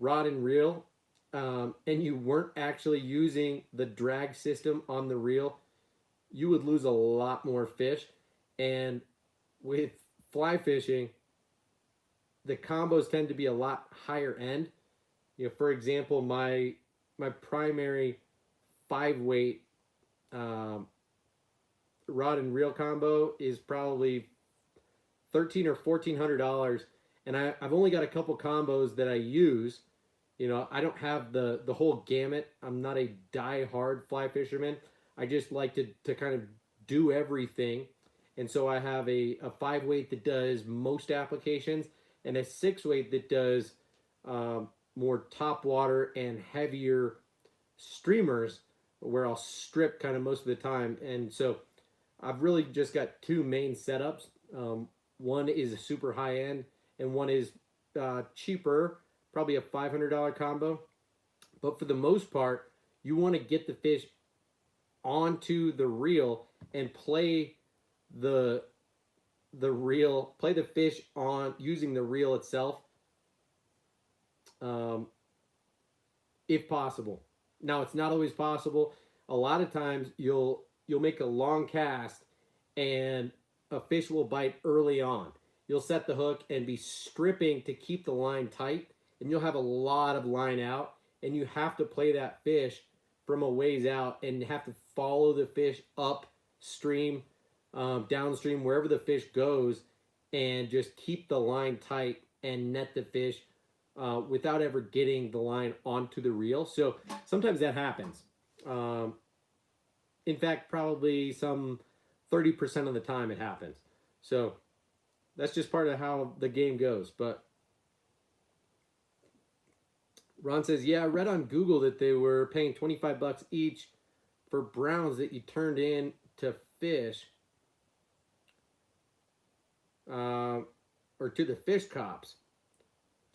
rod and reel, and you weren't actually using the drag system on the reel, you would lose a lot more fish. And with fly fishing, the combos tend to be a lot higher end. You know, for example, my primary 5-weight rod and reel combo is probably $1,300 or $1,400, and I've only got a couple combos that I use. You know, I don't have the whole gamut. I'm not a die-hard fly fisherman. I just like to kind of do everything. And so I have a 5-weight that does most applications, and a 6-weight that does more top water and heavier streamers, where I'll strip kind of most of the time. And so I've really just got two main setups. One is a super high end, and one is cheaper, probably a $500 combo. But for the most part, you want to get the fish onto the reel and play the fish on using the reel itself, if possible. Now, it's not always possible. A lot of times you'll make a long cast and a fish will bite early on. You'll set the hook and be stripping to keep the line tight, and you'll have a lot of line out, and you have to play that fish from a ways out and have to follow the fish upstream, downstream, wherever the fish goes, and just keep the line tight and net the fish without ever getting the line onto the reel. So sometimes that happens. In fact, probably some 30% of the time it happens. So that's just part of how the game goes. But Ron says, yeah, I read on Google that they were paying $25 each for browns that you turned in to fish, or to the fish cops,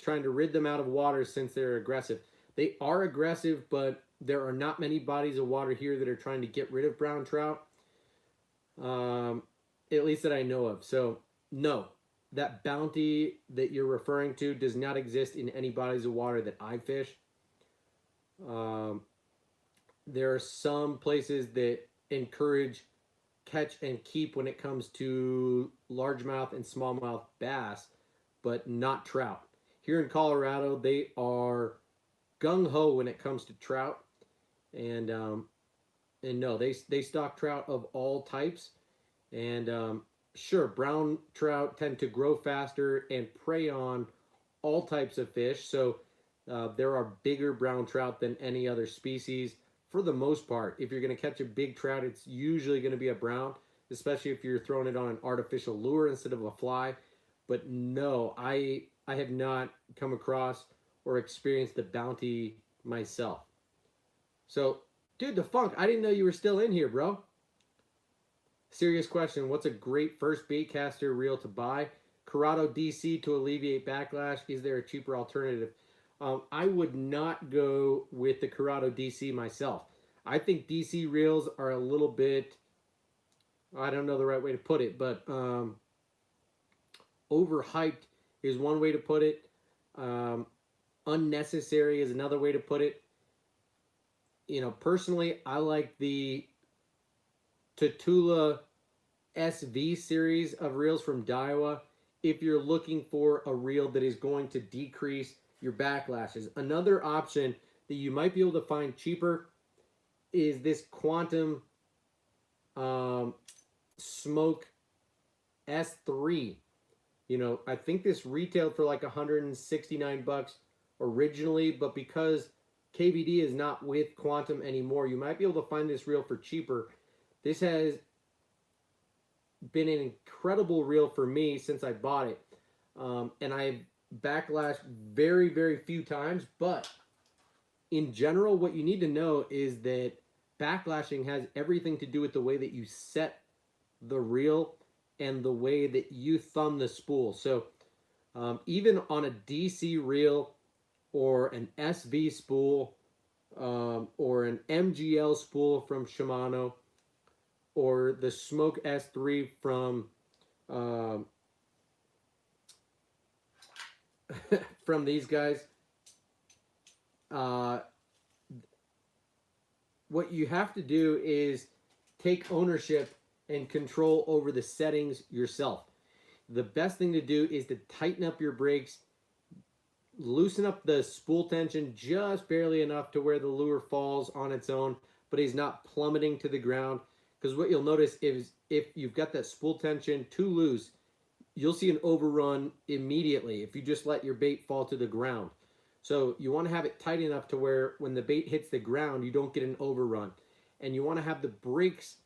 trying to rid them out of water since they're aggressive. They are aggressive, but there are not many bodies of water here that are trying to get rid of brown trout, at least that I know of. So no, that bounty that you're referring to does not exist in any bodies of water that I fish. There are some places that encourage catch and keep when it comes to largemouth and smallmouth bass, but not trout. Here in Colorado, they are gung-ho when it comes to trout, and no, they stock trout of all types, and sure, brown trout tend to grow faster and prey on all types of fish, so there are bigger brown trout than any other species for the most part. If you're going to catch a big trout, it's usually going to be a brown, especially if you're throwing it on an artificial lure instead of a fly. But no, I have not come across or experienced the bounty myself. So, dude, the Funk, I didn't know you were still in here, bro. Serious question. What's a great first bait caster reel to buy? Corrado DC to alleviate backlash. Is there a cheaper alternative? I would not go with the Corrado DC myself. I think DC reels are a little bit, I don't know the right way to put it, but overhyped is one way to put it. Unnecessary is another way to put it. You know, personally, I like the Tatula SV series of reels from Daiwa if you're looking for a reel that is going to decrease your backlashes. Another option that you might be able to find cheaper is this Quantum Smoke S3. You know, I think this retailed for like $169 originally, but because KVD is not with Quantum anymore, you might be able to find this reel for cheaper. This has been an incredible reel for me since I bought it. And I've backlashed very, very few times, but in general, what you need to know is that backlashing has everything to do with the way that you set the reel and the way that you thumb the spool. So even on a DC reel or an SV spool or an MGL spool from Shimano or the Smoke S3 from from these guys, what you have to do is take ownership and control over the settings yourself. The best thing to do is to tighten up your brakes, loosen up the spool tension just barely enough to where the lure falls on its own, but is not plummeting to the ground. Because what you'll notice is if you've got that spool tension too loose, you'll see an overrun immediately if you just let your bait fall to the ground. So you want to have it tight enough to where when the bait hits the ground, you don't get an overrun. And you want to have the brakes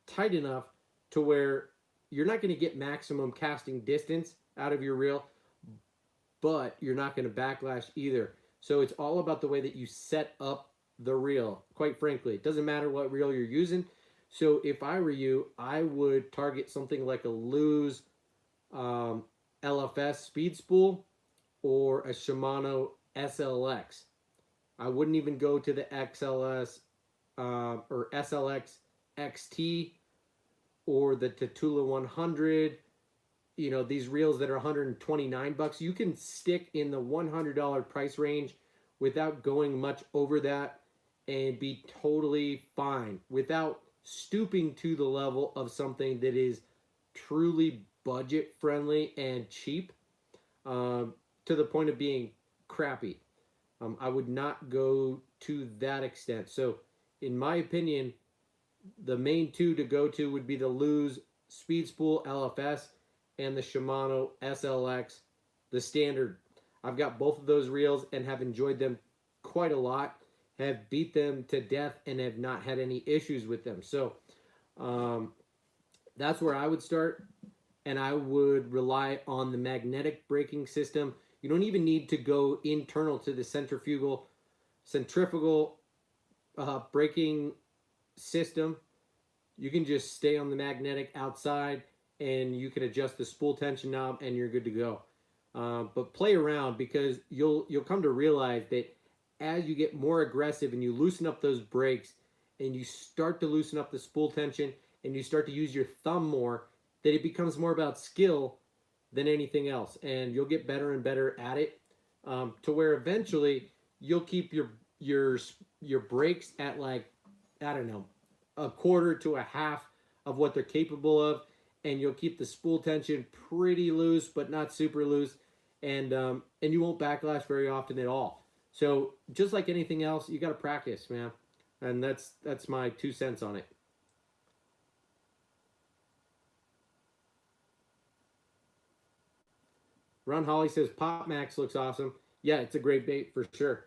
tight enough to where you're not going to get maximum casting distance out of your reel, but you're not going to backlash either. So it's all about the way that you set up the reel. Quite frankly, it doesn't matter what reel you're using. So if I were you, I would target something like a Lew's LFS speed spool or a Shimano SLX. I wouldn't even go to the XLS or SLX XT or the Tatula 100. You know, these reels that are 129 bucks, you can stick in the $100 price range without going much over that and be totally fine without stooping to the level of something that is truly budget friendly and cheap, to the point of being crappy. I would not go to that extent. So in my opinion, the main two to go to would be the Lew's Speed Spool LFS and the Shimano SLX, the standard. I've got both of those reels and have enjoyed them quite a lot, have beat them to death, and have not had any issues with them. So that's where I would start, and I would rely on the magnetic braking system. You don't even need to go internal to the centrifugal braking system. You can just stay on the magnetic outside, and you can adjust the spool tension knob, and you're good to go. But play around, because you'll come to realize that as you get more aggressive and you loosen up those brakes and you start to loosen up the spool tension and you start to use your thumb more, that it becomes more about skill than anything else, and you'll get better and better at it, to where eventually you'll keep your brakes at, like, I don't know, a quarter to a half of what they're capable of, and you'll keep the spool tension pretty loose but not super loose, and you won't backlash very often at all. So just like anything else, you got to practice, man, and that's my 2 cents on it. Ron Holly says Pop Max looks awesome. Yeah, it's a great bait for sure.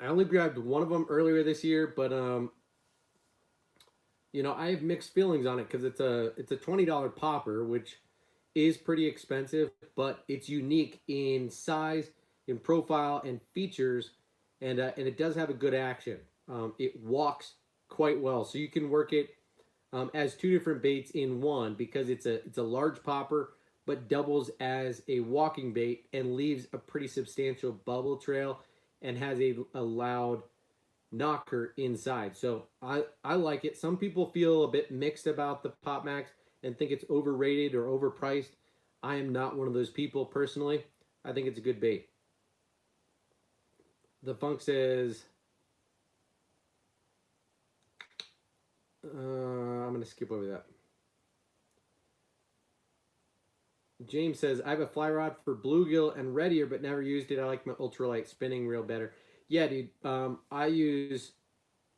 I only grabbed one of them earlier this year, but you know, I have mixed feelings on it because it's a $20 popper, which is pretty expensive, but it's unique in size, in profile, and features, and it does have a good action. It walks quite well, so you can work it as two different baits in one, because it's a large popper but doubles as a walking bait and leaves a pretty substantial bubble trail and has a loud knocker inside. So I like it. Some people feel a bit mixed about the Pop Max and think it's overrated or overpriced. I am not one of those people personally. I think it's a good bait. The Funk says, I'm going to skip over that. James says, I have a fly rod for bluegill and red ear, but never used it. I like my ultralight spinning reel better. Yeah, dude. I use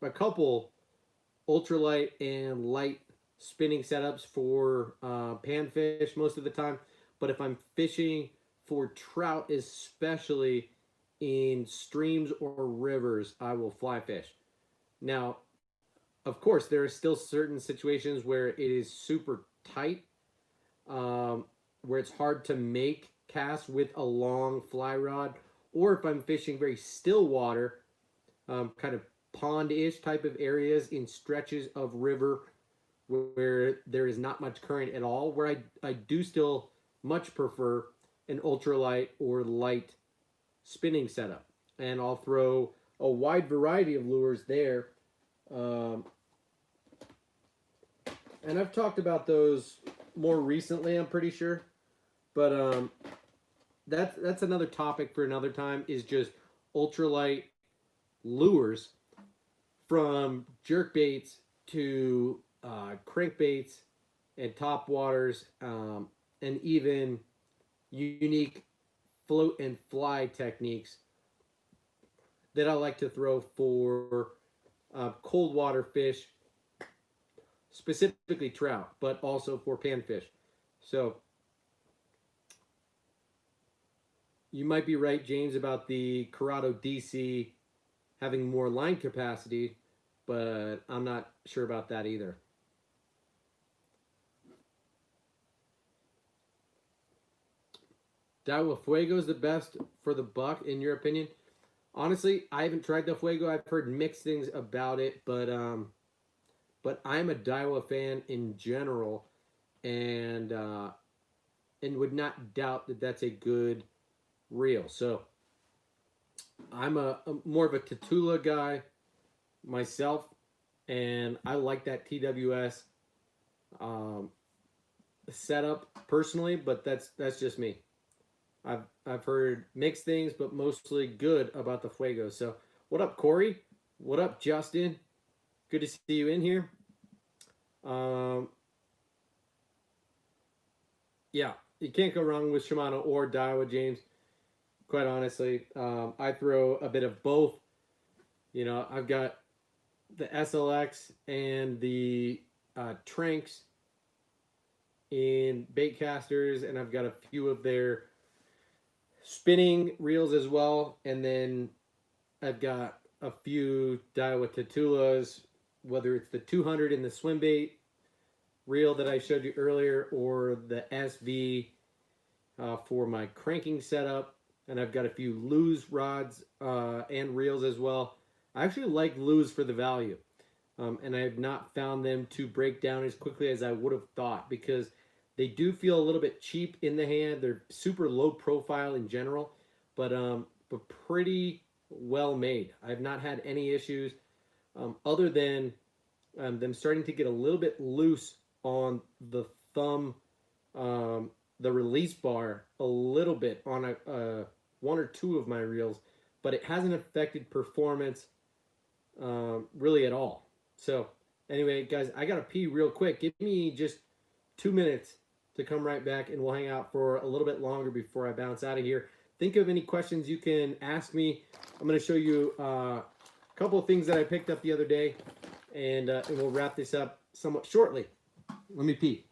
a couple ultralight and light spinning setups for panfish most of the time. But if I'm fishing for trout, especially in streams or rivers, I will fly fish. Now, of course, there are still certain situations where it is super tight, where it's hard to make casts with a long fly rod, or if I'm fishing very still water, kind of pond-ish type of areas in stretches of river where there is not much current at all, where I do still much prefer an ultralight or light spinning setup. And I'll throw a wide variety of lures there. And I've talked about those more recently, I'm pretty sure. But that's another topic for another time, is just ultralight lures, from jerkbaits to crankbaits and topwaters, and even unique float and fly techniques that I like to throw for cold water fish, specifically trout, but also for panfish. So you might be right, James, about the Corrado DC having more line capacity, but I'm not sure about that either. Daiwa Fuego is the best for the buck, in your opinion? Honestly, I haven't tried the Fuego. I've heard mixed things about it, but I'm a Daiwa fan in general, and would not doubt that that's a good reel. So I'm a more of a Tatula guy myself, and I like that TWS setup personally, but that's just me. I've heard mixed things, but mostly good about the Fuego. So what up, Corey? What up, Justin? Good to see you in here. Yeah, you can't go wrong with Shimano or Daiwa, James. Quite honestly, I throw a bit of both. You know, I've got the SLX and the Tranks in bait casters, and I've got a few of their spinning reels as well, and then I've got a few Daiwa Tatulas, whether it's the 200 in the Swimbait reel that I showed you earlier, or the SV for my cranking setup, and I've got a few Lew's rods and reels as well. I actually like Lew's for the value, and I have not found them to break down as quickly as I would have thought, because they do feel a little bit cheap in the hand. They're super low profile in general, but pretty well made. I've not had any issues other than them starting to get a little bit loose on the thumb, the release bar a little bit on one or two of my reels, but it hasn't affected performance really at all. So anyway, guys, I gotta pee real quick. Give me just 2 minutes to come right back, and we'll hang out for a little bit longer before I bounce out of here. Think of any questions you can ask me. I'm going to show you a couple of things that I picked up the other day, and we'll wrap this up somewhat shortly. Let me pee.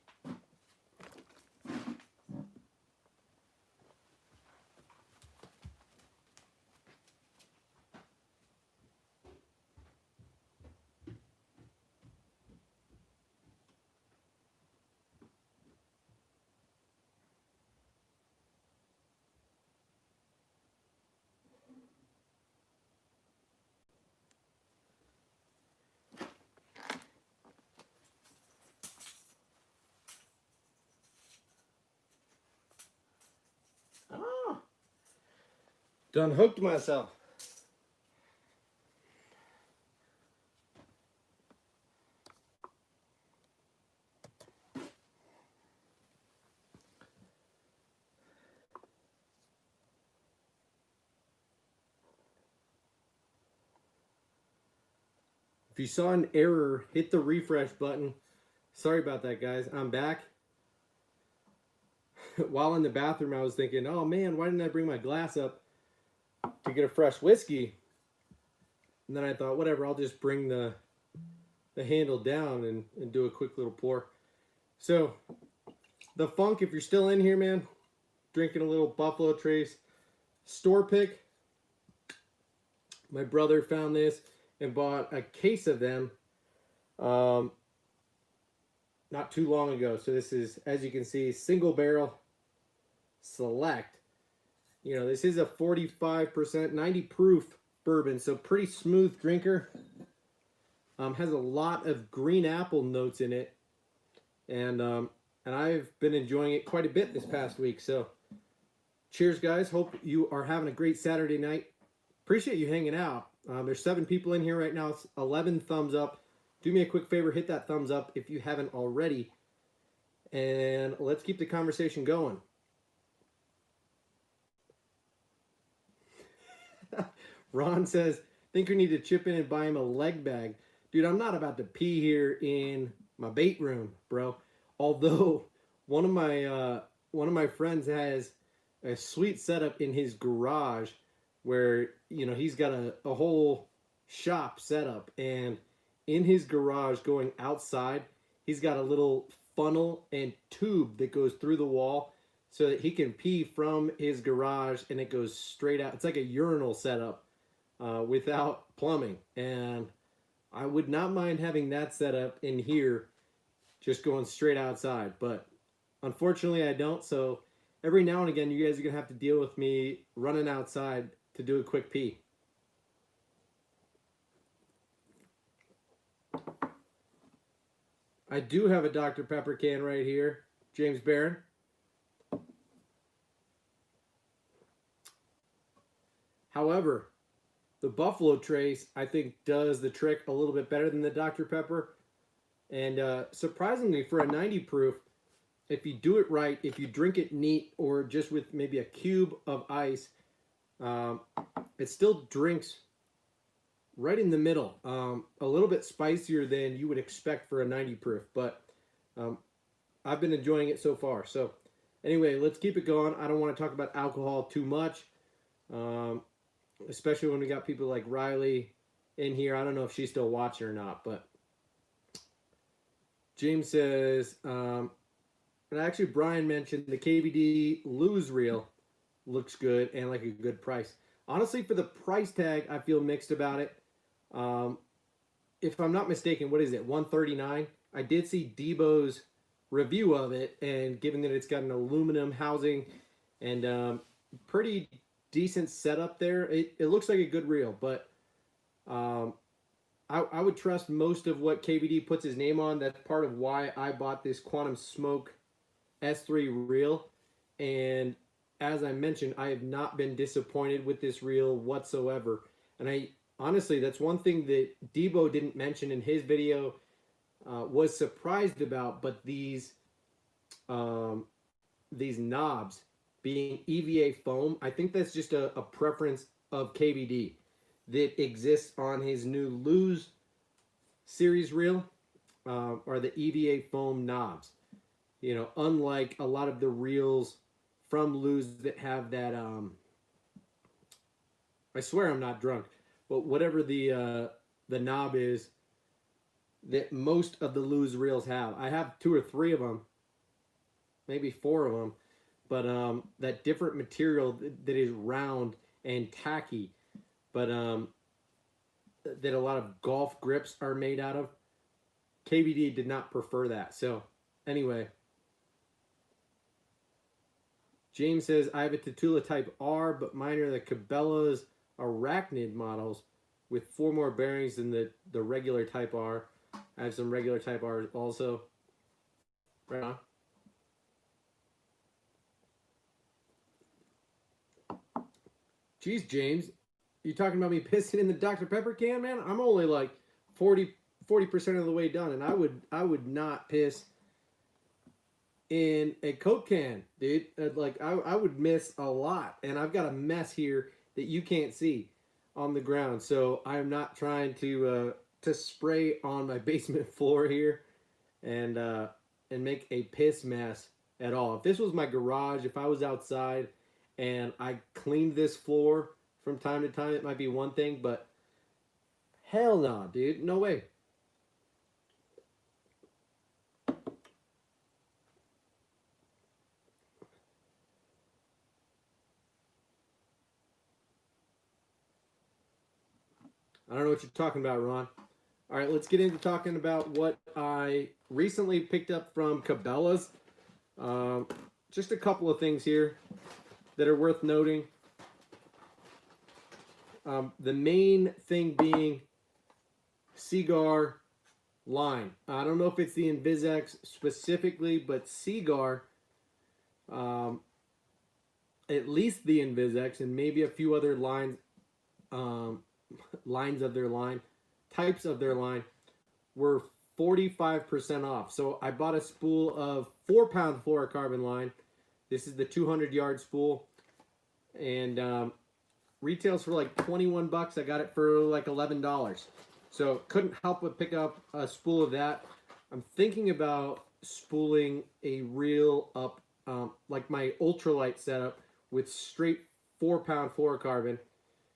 Oh, done hooked myself. If you saw an error, hit the refresh button. Sorry about that, guys. I'm back. While in the bathroom, I was thinking, oh man, why didn't I bring my glass up to get a fresh whiskey? And then I thought, whatever, I'll just bring the handle down and do a quick little pour. So, the Funk, if you're still in here, man, drinking a little Buffalo Trace store pick. My brother found this and bought a case of them not too long ago. So this is, as you can see, single barrel select. You know, this is a 45%, 90 proof bourbon, so pretty smooth drinker. Has a lot of green apple notes in it, and I've been enjoying it quite a bit this past week. So cheers, guys. Hope you are having a great Saturday night. Appreciate you hanging out. There's 7 people in here right now. It's 11 thumbs up. Do me a quick favor, hit that thumbs up if you haven't already, and let's keep the conversation going. Ron says, think we need to chip in and buy him a leg bag. Dude, I'm not about to pee here in my bait room, bro. Although one of my friends has a sweet setup in his garage where, you know, he's got a whole shop set up, and in his garage going outside, he's got a little funnel and tube that goes through the wall so that he can pee from his garage and it goes straight out. It's like a urinal setup without plumbing, and I would not mind having that set up in here, just going straight outside, but unfortunately I don't. So every now and again, you guys are going to have to deal with me running outside to do a quick pee. I do have a Dr. Pepper can right here, James Barron. However, the Buffalo Trace, I think, does the trick a little bit better than the Dr. Pepper. And surprisingly, for a 90 proof, if you do it right, if you drink it neat or just with maybe a cube of ice, it still drinks right in the middle. A little bit spicier than you would expect for a 90 proof, but I've been enjoying it so far. So anyway, let's keep it going. I don't want to talk about alcohol too much, especially when we got people like Riley in here. I don't know if she's still watching or not, but James says, and actually Brian mentioned the KVD Lose Reel looks good and like a good price. Honestly, for the price tag, I feel mixed about it. If I'm not mistaken, what is it, $139? I did see Debo's review of it, and given that it's got an aluminum housing and pretty decent setup there, it looks like a good reel, but I would trust most of what KVD puts his name on. That's part of why I bought this Quantum Smoke S3 reel. And as I mentioned, I have not been disappointed with this reel whatsoever. And I honestly, that's one thing that Debo didn't mention in his video, was surprised about, but these knobs being EVA foam, I think that's just a preference of KVD that exists on his new Lose series reel, are the EVA foam knobs. You know, unlike a lot of the reels from Lose that have that, I swear I'm not drunk, but whatever the knob is that most of the Lose reels have. I have 2 or 3 of them, maybe 4 of them, but that different material that is round and tacky, but that a lot of golf grips are made out of. KVD did not prefer that. So anyway, James says, I have a Tatula Type R, but mine are the Cabela's Arachnid models with 4 more bearings than the regular Type R. I have some regular Type R's also. Right on. Jeez, James, you talking about me pissing in the Dr. Pepper can, man? I'm only like 40% of the way done, and I would not piss in a Coke can, dude. Like I would miss a lot, and I've got a mess here that you can't see on the ground. So I'm not trying to spray on my basement floor here and make a piss mess at all. If this was my garage, if I was outside and I cleaned this floor from time to time, it might be one thing, but hell no, dude, no way. I don't know what you're talking about, Ron. All right, let's get into talking about what I recently picked up from Cabela's. Just a couple of things here that are worth noting. The main thing being Seaguar line. I don't know if it's the InvizX specifically, but Seaguar, at least the InvizX and maybe a few other lines, lines of their line, types of their line, were 45% off. So I bought a spool of 4-pound fluorocarbon line. This is the 200-yard spool, and retails for like 21 bucks. I got it for like $11. So couldn't help but pick up a spool of that. I'm thinking about spooling a reel up like my ultralight setup with straight 4-pound fluorocarbon,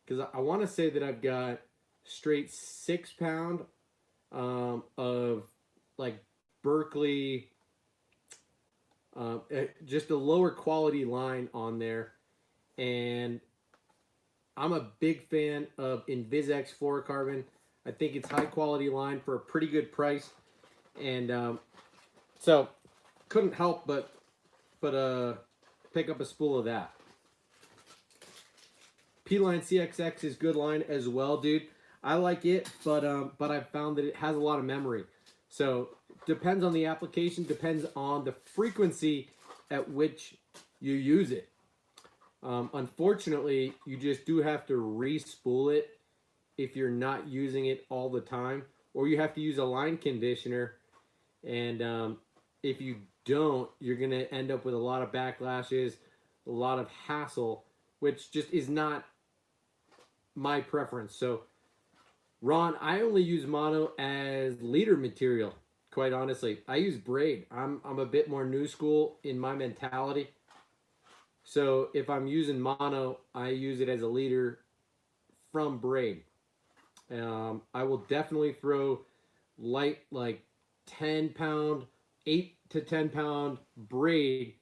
because I want to say that I've got straight 6-pound of like Berkeley, just a lower quality line on there. And I'm a big fan of InvizX fluorocarbon. I think it's high quality line for a pretty good price. And so couldn't help but pick up a spool of that. P-Line CXX is good line as well, dude. I like it, but I've found that it has a lot of memory. So depends on the application, depends on the frequency at which you use it. Unfortunately, you just do have to re-spool it if you're not using it all the time, or you have to use a line conditioner. And if you don't, you're going to end up with a lot of backlashes, a lot of hassle, which just is not my preference. So, Ron, I only use mono as leader material, quite honestly. I use braid. I'm a bit more new school in my mentality. So if I'm using mono, I use it as a leader from braid. I will definitely throw light, like 10 pound, 8 to 10 pound braid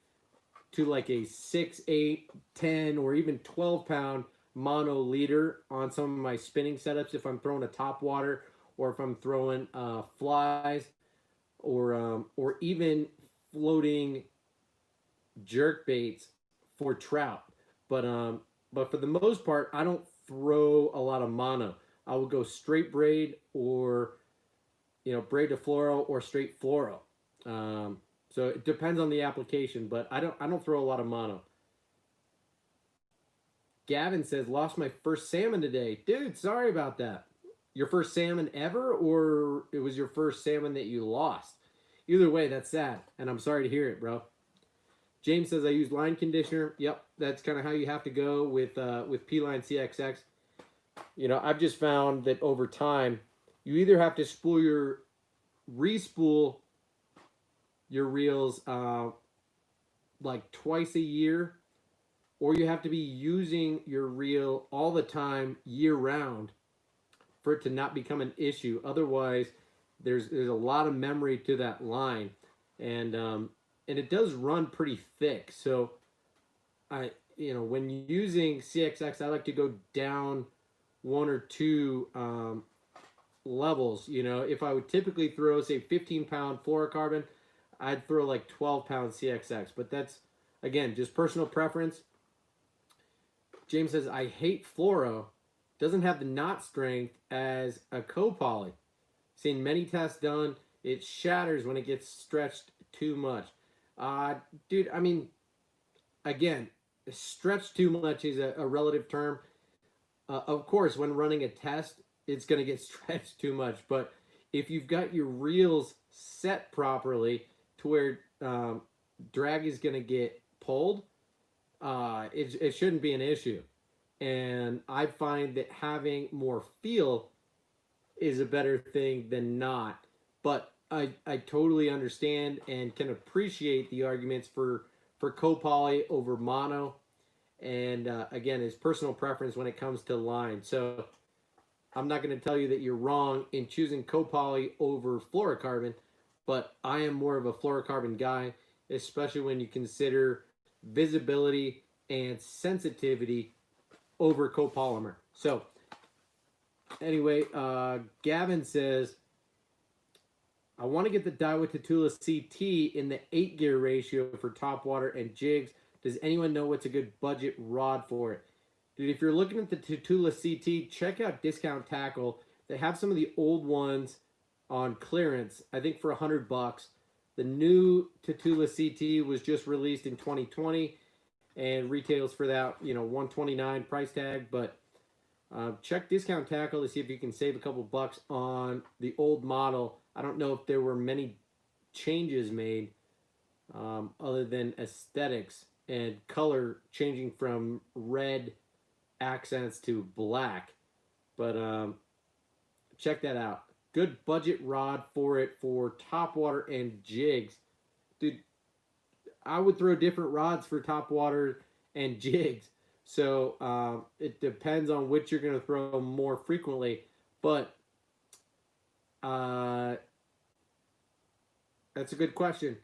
to like a 6, 8, 10, or even 12 pound mono leader on some of my spinning setups if I'm throwing a top water, or if I'm throwing flies, or even floating jerk baits for trout. But for the most part, I don't throw a lot of mono. I will go straight braid, or braid to fluoro, or straight fluoro. So it depends on the application, but I don't throw a lot of mono. Gavin says, lost my first salmon today. Dude, sorry about that. Your first salmon ever, or it was your first salmon that you lost? Either way, that's sad, and I'm sorry to hear it, bro. James says, I use line conditioner. Yep, that's kind of how you have to go with P-Line CXX. I've just found that over time, you either have to re-spool your reels like twice a year, or you have to be using your reel all the time, year round, for it to not become an issue. Otherwise, there's a lot of memory to that line, and it does run pretty thick. So when using CXX, I like to go down 1 or 2 levels. If I would typically throw, say, 15 pound fluorocarbon, I'd throw like 12 pound CXX. But that's, again, just personal preference. James says, I hate fluoro. Doesn't have the knot strength as a copoly. Seen many tests done. It shatters when it gets stretched too much. Dude, I mean, again, stretched too much is a relative term. Of course, when running a test, it's going to get stretched too much. But if you've got your reels set properly to where drag is going to get pulled, it shouldn't be an issue. And I find that having more feel is a better thing than not. But I totally understand and can appreciate the arguments for copoly over mono. And again, it's personal preference when it comes to line. So I'm not going to tell you that you're wrong in choosing copoly over fluorocarbon, but I am more of a fluorocarbon guy, especially when you consider visibility and sensitivity over copolymer. So anyway, Gavin says, I want to get the Daiwa Tatula CT in the 8 gear ratio for topwater and jigs. Does anyone know what's a good budget rod for it? Dude, if you're looking at the Tatula CT, check out Discount Tackle. They have some of the old ones on clearance, I think for $100. The new Tatula CT was just released in 2020 and retails for that, $129 price tag. But check Discount Tackle to see if you can save a couple bucks on the old model. I don't know if there were many changes made other than aesthetics and color changing from red accents to black. But check that out. Good budget rod for it for topwater and jigs. Dude, I would throw different rods for topwater and jigs. So it depends on which you're going to throw more frequently. But that's a good question.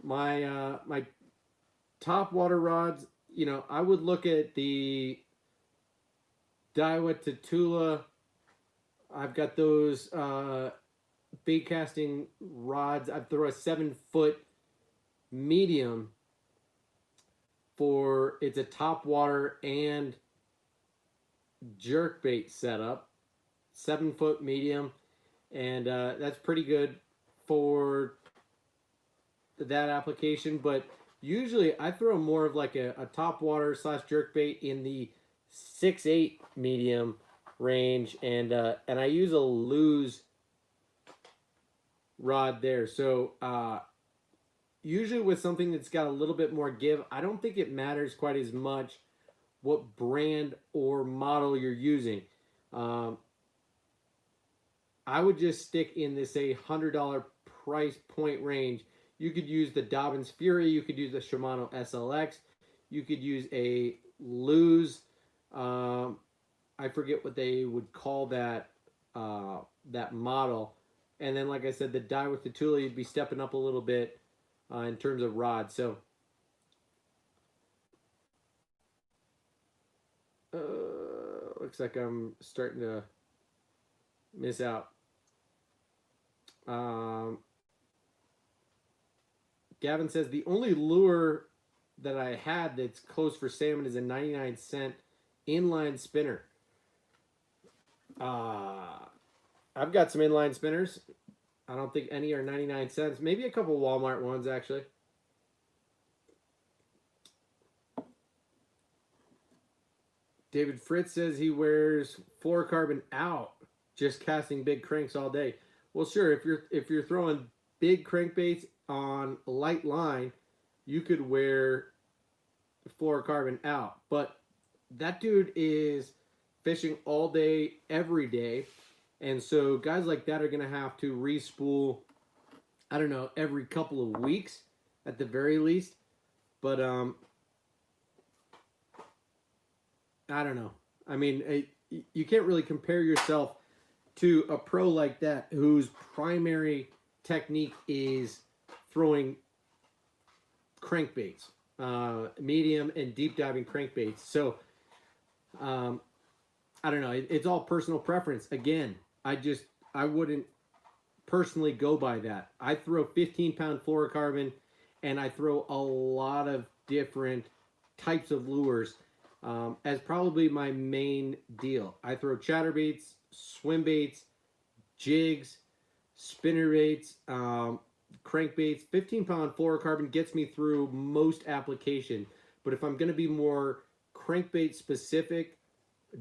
My topwater rods, I would look at the Daiwa Tatula. I've got those bait casting rods. I throw a 7-foot medium for, it's a top water and jerkbait setup, 7-foot medium, and that's pretty good for that application. But usually I throw more of like a top water / jerkbait in the 6/8 medium range, and I use a loose rod there. So usually with something that's got a little bit more give, I don't think it matters quite as much what brand or model you're using. I would just stick in this $100 price point range. You could use the Dobbins Fury, you could use the Shimano SLX, you could use a Lose, I forget what they would call that that model. And then, like I said, the die with the Tula, you'd be stepping up a little bit in terms of rod. So looks like I'm starting to miss out. Gavin says the only lure that I had that's close for salmon is a 99-cent inline spinner. I've got some inline spinners. I don't think any are 99 cents. Maybe a couple Walmart ones, actually. David Fritz says he wears fluorocarbon out, just casting big cranks all day. Well, sure, if you're throwing big crankbaits on a light line, you could wear fluorocarbon out. But that dude is fishing all day, every day. And so guys like that are going to have to respool, I don't know, every couple of weeks at the very least. But I don't know. I mean, you can't really compare yourself to a pro like that whose primary technique is throwing crankbaits, medium and deep diving crankbaits. So I don't know. It's all personal preference. Again, I wouldn't personally go by that. I throw 15-pound fluorocarbon, and I throw a lot of different types of lures as probably my main deal. I throw chatterbaits, swimbaits, jigs, spinnerbaits, crankbaits. 15-pound fluorocarbon gets me through most application. But if I'm going to be more crankbait specific,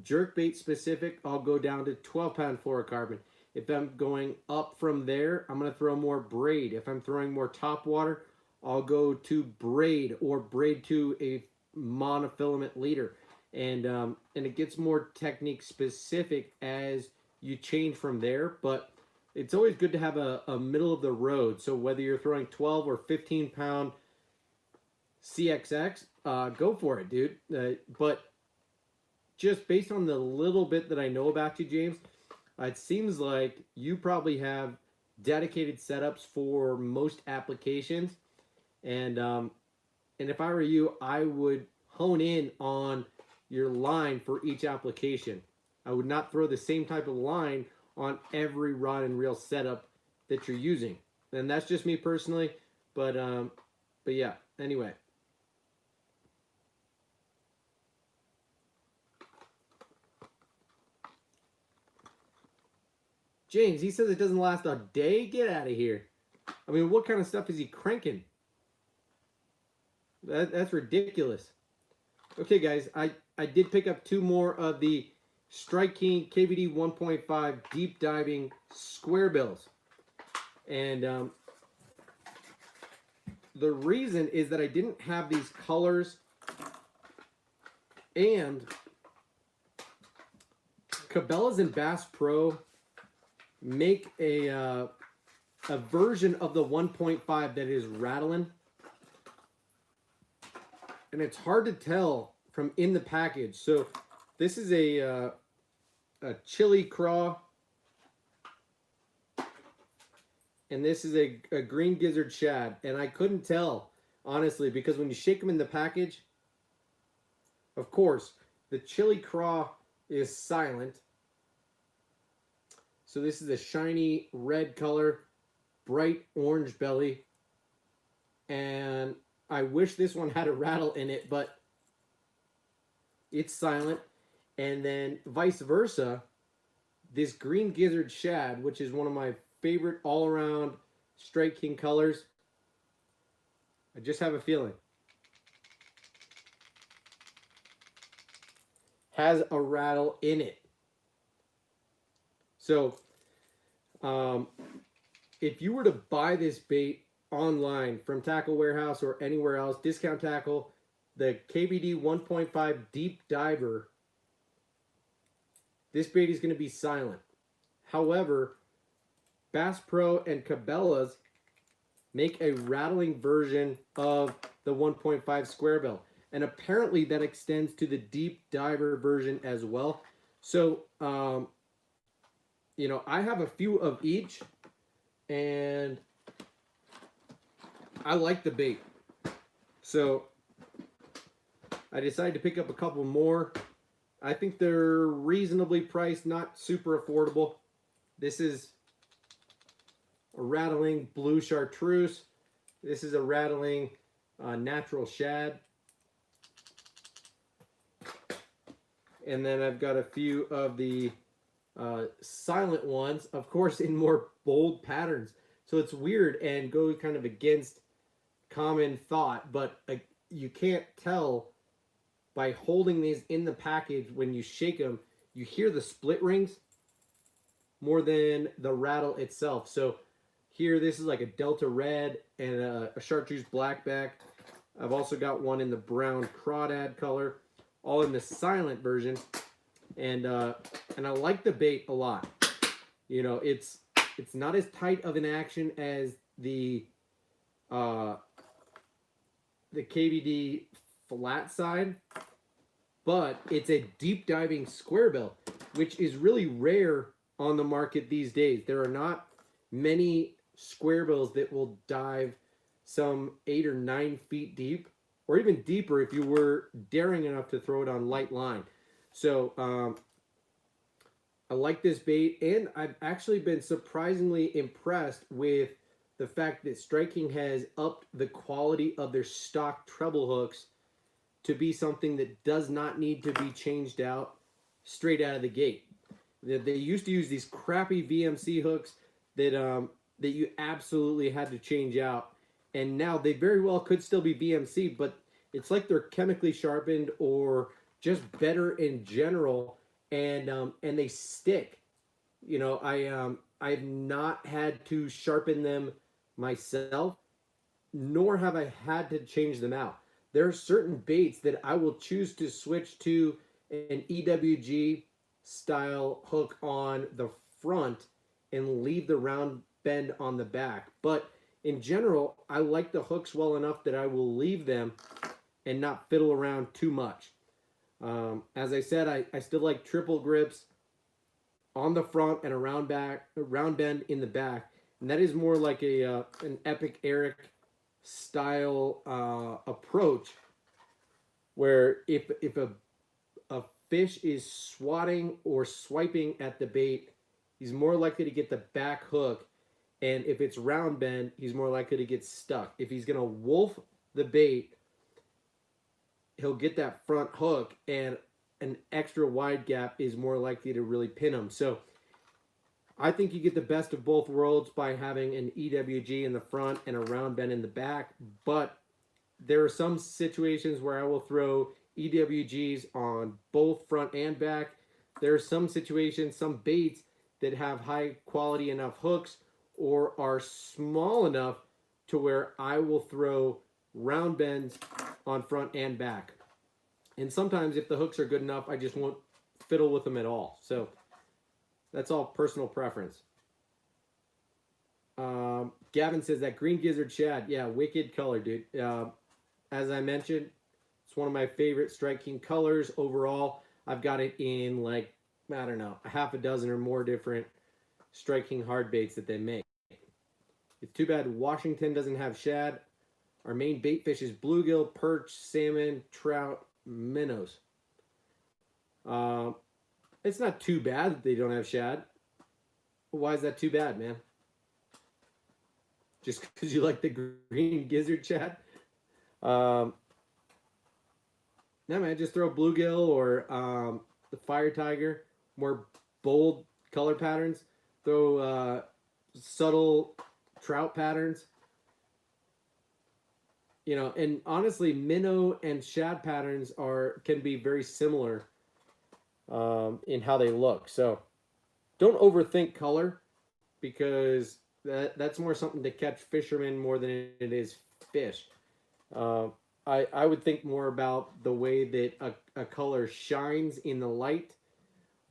jerkbait specific, I'll go down to 12-pound fluorocarbon. If I'm going up from there, I'm going to throw more braid. If I'm throwing more top water, I'll go to braid or braid to a monofilament leader. And it gets more technique specific as you change from there. But it's always good to have a middle of the road. So whether you're throwing 12 or 15-pound CXX, go for it, dude. But just based on the little bit that I know about you, James, it seems like you probably have dedicated setups for most applications. And if I were you, I would hone in on your line for each application. I would not throw the same type of line on every rod and reel setup that you're using. And that's just me personally. But yeah, anyway. James, he says it doesn't last a day. Get out of here. I mean, what kind of stuff is he cranking? That's ridiculous. Okay, guys, I did pick up 2 more of the Strike King KVD 1.5 deep diving square bills. And the reason is that I didn't have these colors, and Cabela's and Bass Pro make a version of the 1.5 that is rattling, and it's hard to tell from in the package. So this is a chili craw, and this is a green gizzard shad, and I couldn't tell honestly because when you shake them in the package, of course the chili craw is silent. So this is a shiny red color, bright orange belly, and I wish this one had a rattle in it, but it's silent. And then vice versa, this green gizzard shad, which is one of my favorite all-around Strike King colors, I just have a feeling, has a rattle in it. So if you were to buy this bait online from Tackle Warehouse or anywhere else, Discount Tackle, the KBD 1.5 Deep Diver, this bait is going to be silent. However, Bass Pro and Cabela's make a rattling version of the 1.5 square bill. And apparently that extends to the Deep Diver version as well. So, you know, I have a few of each, and I like the bait. So I decided to pick up a couple more. I think they're reasonably priced, not super affordable. This is a rattling blue chartreuse. This is a rattling natural shad. And then I've got a few of the silent ones, of course, in more bold patterns. So it's weird and goes kind of against common thought, but you can't tell by holding these in the package. When you shake them, you hear the split rings more than the rattle itself. So here, this is like a Delta Red and a chartreuse blackback. I've also got one in the brown crawdad color, all in the silent version. And I like the bait a lot. You know, it's not as tight of an action as the KVD flat side, but it's a deep diving square bill, which is really rare on the market these days. There are not many square bills that will dive some 8 or 9 feet deep, or even deeper if you were daring enough to throw it on light line. So I like this bait, and I've actually been surprisingly impressed with the fact that Strike King has upped the quality of their stock treble hooks to be something that does not need to be changed out straight out of the gate. They used to use these crappy VMC hooks that that you absolutely had to change out, and now they very well could still be VMC, but it's like they're chemically sharpened or just better in general, and they stick. You know, I've not had to sharpen them myself, nor have I had to change them out. There are certain baits that I will choose to switch to an EWG style hook on the front and leave the round bend on the back. But in general, I like the hooks well enough that I will leave them and not fiddle around too much. As I said, I still like triple grips on the front and a round bend in the back. And that is more like an Epic Eric style approach, where if a fish is swatting or swiping at the bait, he's more likely to get the back hook, and if it's round bend, he's more likely to get stuck. If he's gonna wolf the bait, he'll get that front hook, and an extra wide gap is more likely to really pin him. So I think you get the best of both worlds by having an EWG in the front and a round bend in the back, but there are some situations where I will throw EWGs on both front and back. There are some situations, some baits that have high quality enough hooks or are small enough to where I will throw round bends on front and back. And sometimes if the hooks are good enough, I just won't fiddle with them at all. So that's all personal preference. Gavin says that green gizzard shad, yeah, wicked color, dude. As I mentioned, it's one of my favorite Strike King colors overall. I've got it in like, I don't know, a half a dozen or more different Strike King hard baits that they make. It's too bad Washington doesn't have shad. Our main bait fish is bluegill, perch, salmon, trout, minnows. It's not too bad that they don't have shad. Why is that too bad, man? Just because you like the green gizzard shad? Yeah, man, just throw bluegill or the fire tiger, more bold color patterns. Throw subtle trout patterns. You know, and honestly, minnow and shad patterns can be very similar in how they look. So don't overthink color because that's more something to catch fishermen more than it is fish. Uh, I would think more about the way that a color shines in the light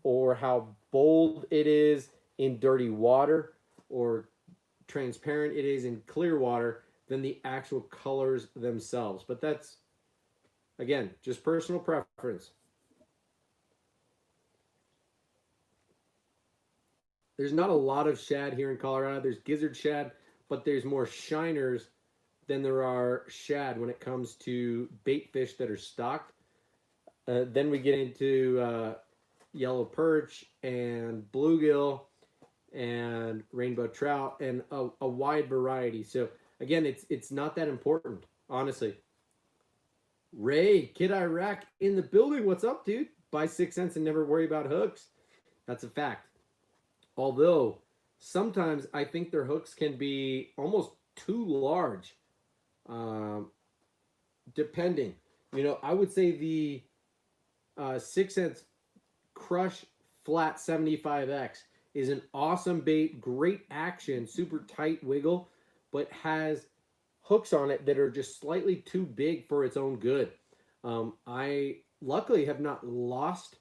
or how bold it is in dirty water or transparent it is in clear water than the actual colors themselves. But that's, again, just personal preference. There's not a lot of shad here in Colorado. There's gizzard shad, but there's more shiners than there are shad when it comes to bait fish that are stocked. Then we get into yellow perch and bluegill and rainbow trout and a wide variety. So again, it's not that important, honestly. Ray, Kid Iraq in the building. What's up, dude? Buy 6 cents and never worry about hooks. That's a fact. Although sometimes I think their hooks can be almost too large, depending. You know, I would say the 6 cents Crush Flat 75X is an awesome bait, great action, super tight wiggle, but has hooks on it that are just slightly too big for its own good. I luckily have not lost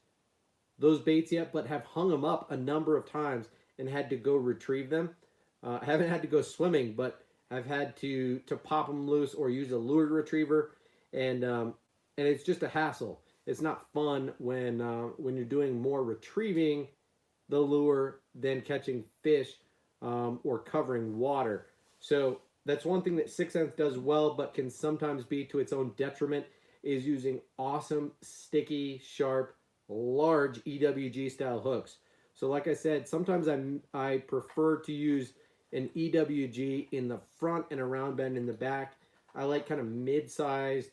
those baits yet, but have hung them up a number of times and had to go retrieve them. I haven't had to go swimming, but I've had to pop them loose or use a lure retriever, and it's just a hassle. It's not fun when you're doing more retrieving the lure than catching fish or covering water. So that's one thing that 6 cents does well, but can sometimes be to its own detriment, is using awesome, sticky, sharp, large EWG style hooks. So like I said, sometimes I prefer to use an EWG in the front and a round bend in the back. I like kind of mid-sized,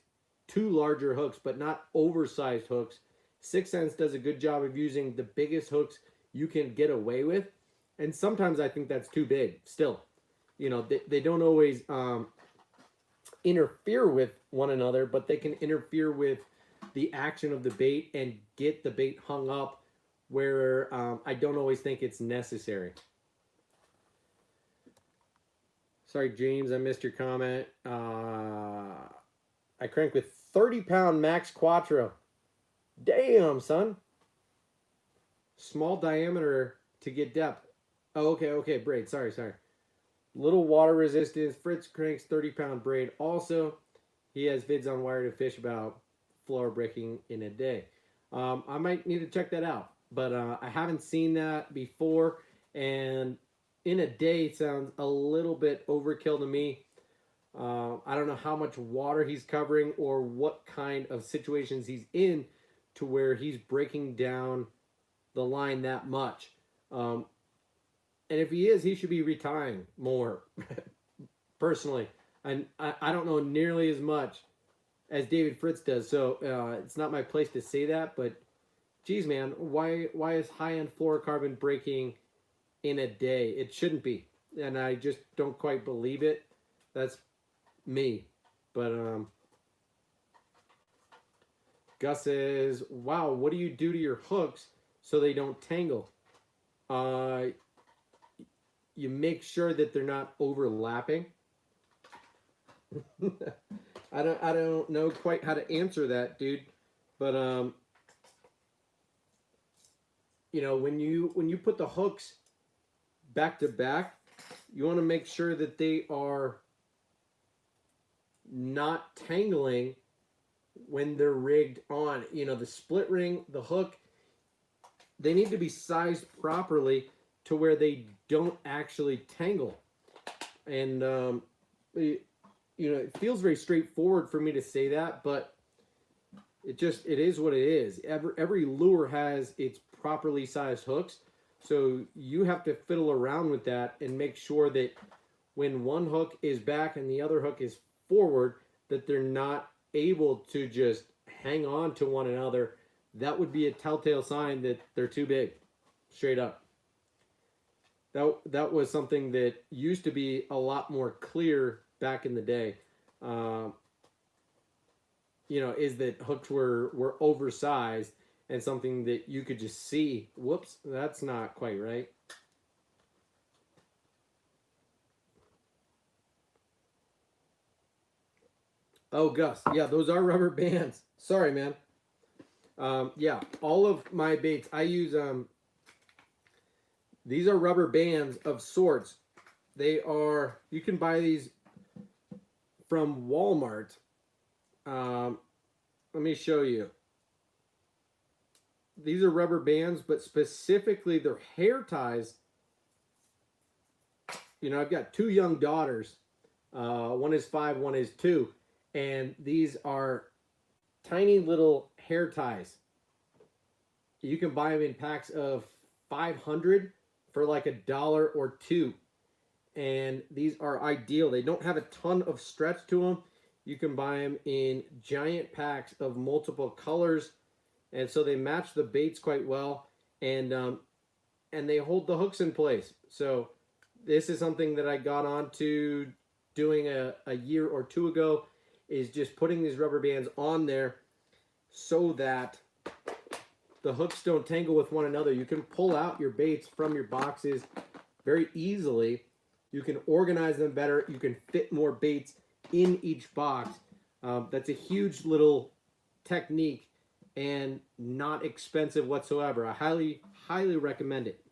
two larger hooks, but not oversized hooks. 6 cents does a good job of using the biggest hooks you can get away with. And sometimes I think that's too big still. You know, they don't always interfere with one another, but they can interfere with the action of the bait and get the bait hung up where I don't always think it's necessary. Sorry, James, I missed your comment. I crank with 30-pound Max Quattro. Damn, son. Small diameter to get depth. Oh, okay, braid. Sorry. Little water resistance. Fritz cranks 30-pound braid. Also, he has vids on Wire to Fish about floor breaking in a day. I might need to check that out, but I haven't seen that before, and in a day sounds a little bit overkill to me. I don't know how much water he's covering or what kind of situations he's in to where he's breaking down the line that much. And if he is, he should be retying more, personally. And I don't know nearly as much as David Fritz does, so it's not my place to say that, but geez, man, why is high-end fluorocarbon breaking in a day? It shouldn't be, and I just don't quite believe it. That's me. But Gus says, wow, what do you do to your hooks so they don't tangle? You make sure that they're not overlapping. I don't know quite how to answer that, dude. But you know, when you put the hooks back to back, you want to make sure that they are not tangling when they're rigged on. You know, the split ring, the hook, they need to be sized properly to where they don't actually tangle. And you know, it feels very straightforward for me to say that, but it is what it is. Every lure has its properly sized hooks, so you have to fiddle around with that and make sure that when one hook is back and the other hook is forward, that they're not able to just hang on to one another, that would be a telltale sign that they're too big, straight up. That was something that used to be a lot more clear back in the day. You know, is that hooks were oversized and something that you could just see. Whoops, that's not quite right. Oh, Gus, yeah, those are rubber bands. Sorry, man. Yeah, all of my baits, I use, these are rubber bands of sorts. They are, you can buy these from Walmart. Let me show you. These are rubber bands, but specifically they're hair ties. You know, I've got 2 young daughters. One is 5, one is 2. And these are tiny little hair ties. You can buy them in packs of 500 for like $1 or $2. And these are ideal. They don't have a ton of stretch to them. You can buy them in giant packs of multiple colors. And so they match the baits quite well. And they hold the hooks in place. So this is something that I got onto doing a year or 2 ago, is just putting these rubber bands on there so that the hooks don't tangle with one another. You can pull out your baits from your boxes very easily. You can organize them better. You can fit more baits in each box. That's a huge little technique and not expensive whatsoever. I highly, highly recommend it.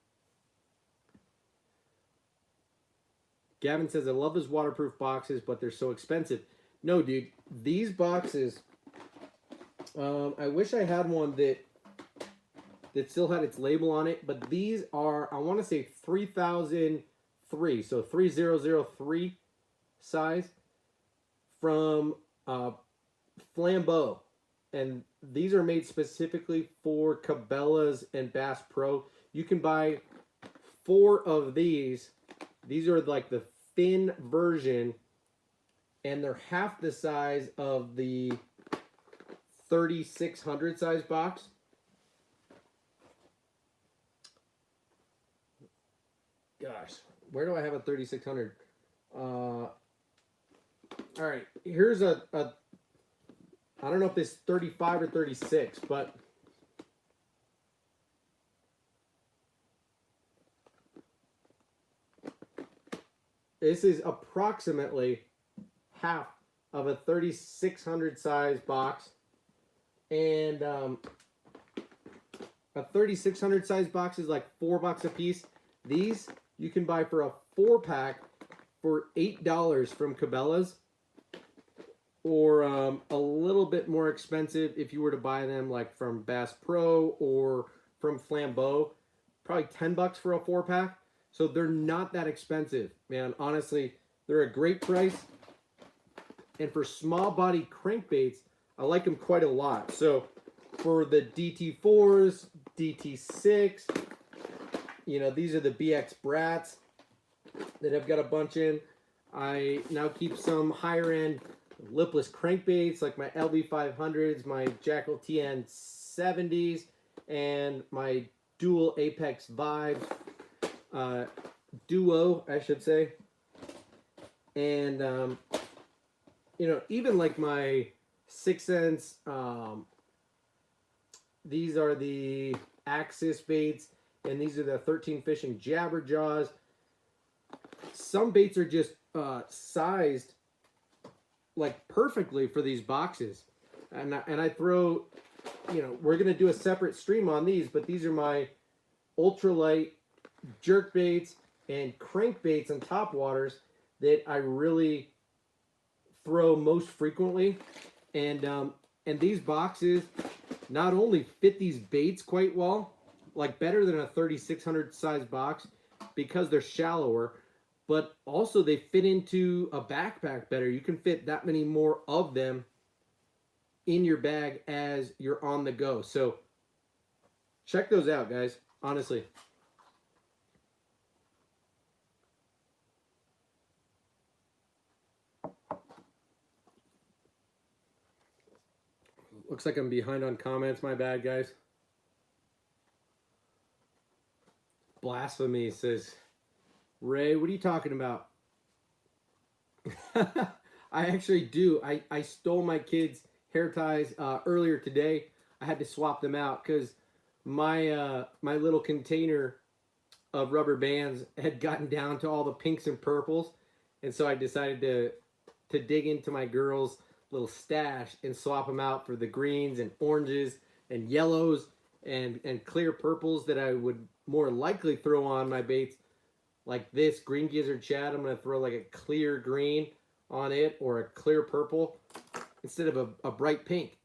Gavin says, I love his waterproof boxes, but they're so expensive. No, dude, these boxes, I wish I had one that still had its label on it, but these are, I want to say 3003, so 3003 size from Flambeau. And these are made specifically for Cabela's and Bass Pro. You can buy 4 of these. These are like the thin version, and they're half the size of the 3600 size box. Gosh, where do I have a 3600? All right, here's a I don't know if this is 35 or 36, but this is approximately half of a 3600 size box. And a 3600 size box is like $4 a piece. These you can buy for a 4-pack for $8 from Cabela's, or a little bit more expensive if you were to buy them like from Bass Pro or from Flambeau, probably $10 for a 4-pack. So they're not that expensive, man. Honestly, they're a great price. And for small body crankbaits, I like them quite a lot. So for the DT4s, DT6, you know, these are the BX Brats that I've got a bunch in. I now keep some higher end lipless crankbaits like my LB500s, my Jackal TN70s, and my dual Apex Vibes, duo, I should say. And, you know, even like my 6 Sense, these are the Axis baits, and these are the 13 Fishing Jabberjaws. Some baits are just sized like perfectly for these boxes. And I throw, you know, we're going to do a separate stream on these, but these are my ultralight jerkbaits and crankbaits and topwaters that I really throw most frequently. And these boxes not only fit these baits quite well, like better than a 3600 size box because they're shallower, but also they fit into a backpack better. You can fit that many more of them in your bag as you're on the go. So check those out, guys, honestly. Looks like I'm behind on comments. My bad, guys. Blasphemy says, Ray, what are you talking about? I actually do. I stole my kids' hair ties earlier today. I had to swap them out because my my little container of rubber bands had gotten down to all the pinks and purples, and so I decided to dig into my girls' little stash and swap them out for the greens and oranges and yellows and clear purples that I would more likely throw on my baits, like this green gizzard shad. I'm going to throw like a clear green on it or a clear purple instead of a bright pink.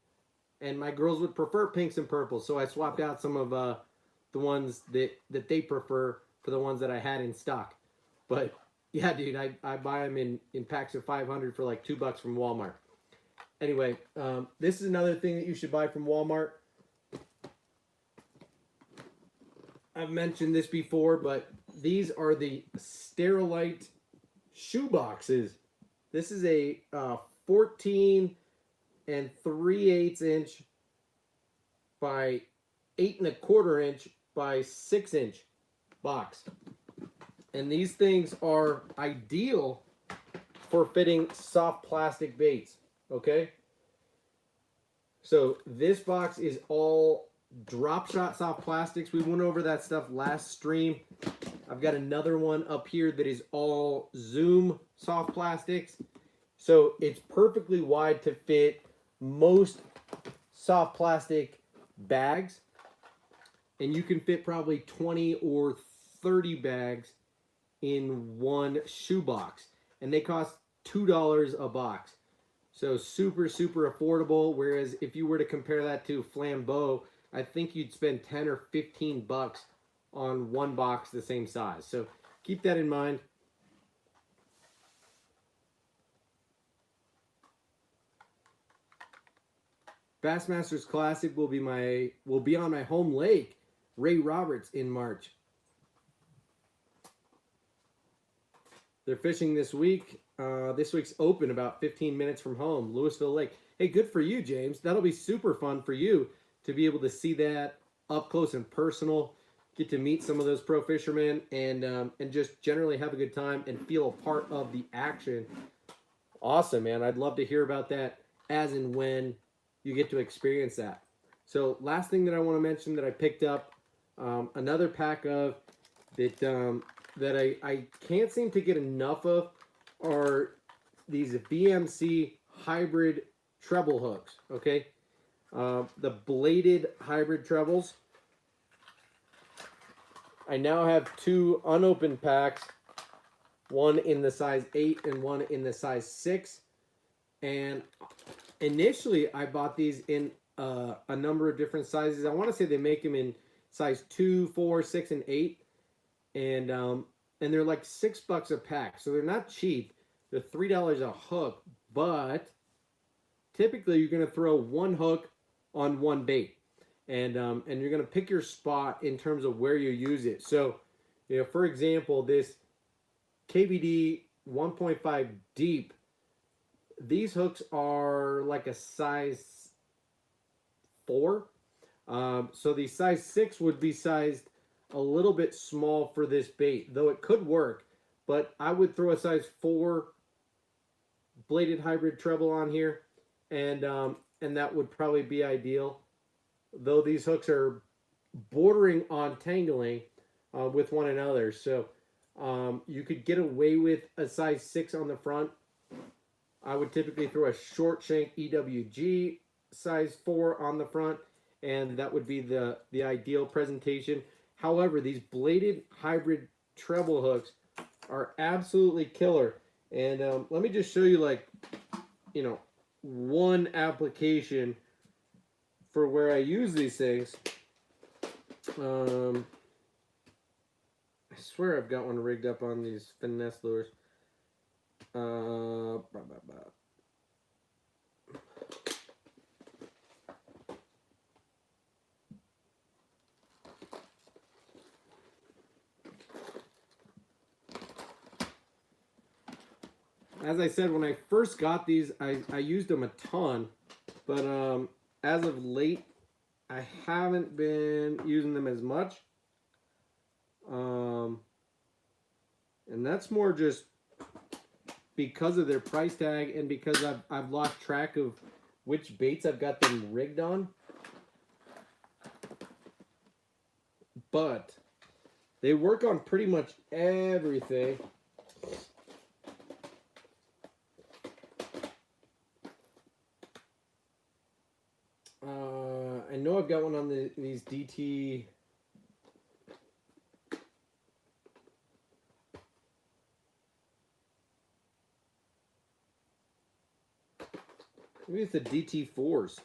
And my girls would prefer pinks and purples, so I swapped out some of the ones that they prefer for the ones that I had in stock. But yeah, dude, I buy them in packs of 500 for like $2 from Walmart. Anyway, this is another thing that you should buy from Walmart. I've mentioned this before, but these are the Sterilite shoe boxes. This is a 14 3/8 inch by 8 1/4 inch by 6 inch box. And these things are ideal for fitting soft plastic baits, okay? So this box is all drop shot soft plastics. We went over that stuff last stream. I've got another one up here that is all Zoom soft plastics. So it's perfectly wide to fit most soft plastic bags. And you can fit probably 20 or 30 bags in one shoe box. And they cost $2 a box. So super, super affordable. Whereas if you were to compare that to Flambeau, I think you'd spend 10 or 15 bucks on one box the same size. So keep that in mind. Bassmasters Classic will be on my home lake, Ray Roberts, in March. They're fishing this week. This week's open about 15 minutes from home, Louisville Lake. Hey, good for you, James. That'll be super fun for you to be able to see that up close and personal, get to meet some of those pro fishermen, and just generally have a good time and feel a part of the action. Awesome, man. I'd love to hear about that as and when you get to experience that. So last thing that I want to mention that I picked up, another pack of that I can't seem to get enough of are these VMC hybrid treble hooks, okay? The bladed hybrid trebles. I now have two unopened packs, one in the size 8 and one in the size 6. And initially I bought these in a number of different sizes. I want to say they make them in size 2, 4, 6, and 8. And they're like $6 a pack, so they're not cheap. They're $3 a hook, but typically you're going to throw one hook on one bait, and you're going to pick your spot in terms of where you use it. So, you know, for example, this KVD 1.5 deep, these hooks are like a size 4. So the size 6 would be sized a little bit small for this bait, though it could work. But I would throw a size 4 bladed hybrid treble on here, and that would probably be ideal. Though these hooks are bordering on tangling with one another, so you could get away with a size 6 on the front. I would typically throw a short shank EWG size 4 on the front, and that would be the ideal presentation. However, these bladed hybrid treble hooks are absolutely killer. And let me just show you, like, you know, one application for where I use these things. I swear I've got one rigged up on these finesse lures. As I said, when I first got these, I used them a ton, but as of late, I haven't been using them as much. And that's more just because of their price tag and because I've lost track of which baits I've got them rigged on. But they work on pretty much everything. I know I've got one on these DT. Maybe it's the DT4s.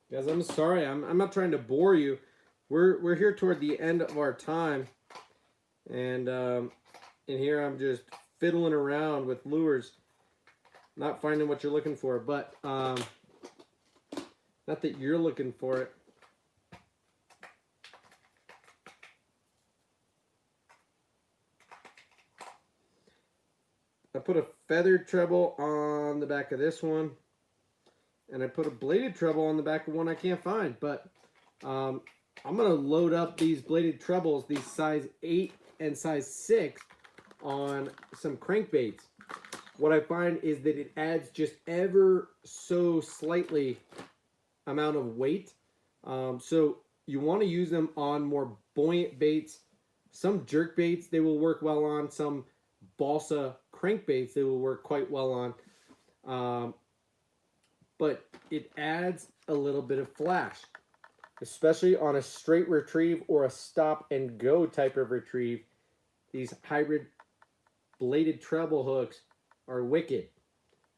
Guys, I'm sorry. I'm not trying to bore you. We're here toward the end of our time, and in here I'm just fiddling around with lures, not finding what you're looking for. But not that you're looking for it. I put a feathered treble on the back of this one, and I put a bladed treble on the back of one I can't find. But I'm going to load up these bladed trebles, these size 8 and size 6, on some crankbaits. What I find is that it adds just ever so slightly amount of weight. So you want to use them on more buoyant baits. Some jerk baits they will work well on. Some balsa crankbaits they will work quite well on. But it adds a little bit of flash, especially on a straight retrieve or a stop and go type of retrieve. These hybrid bladed treble hooks are wicked.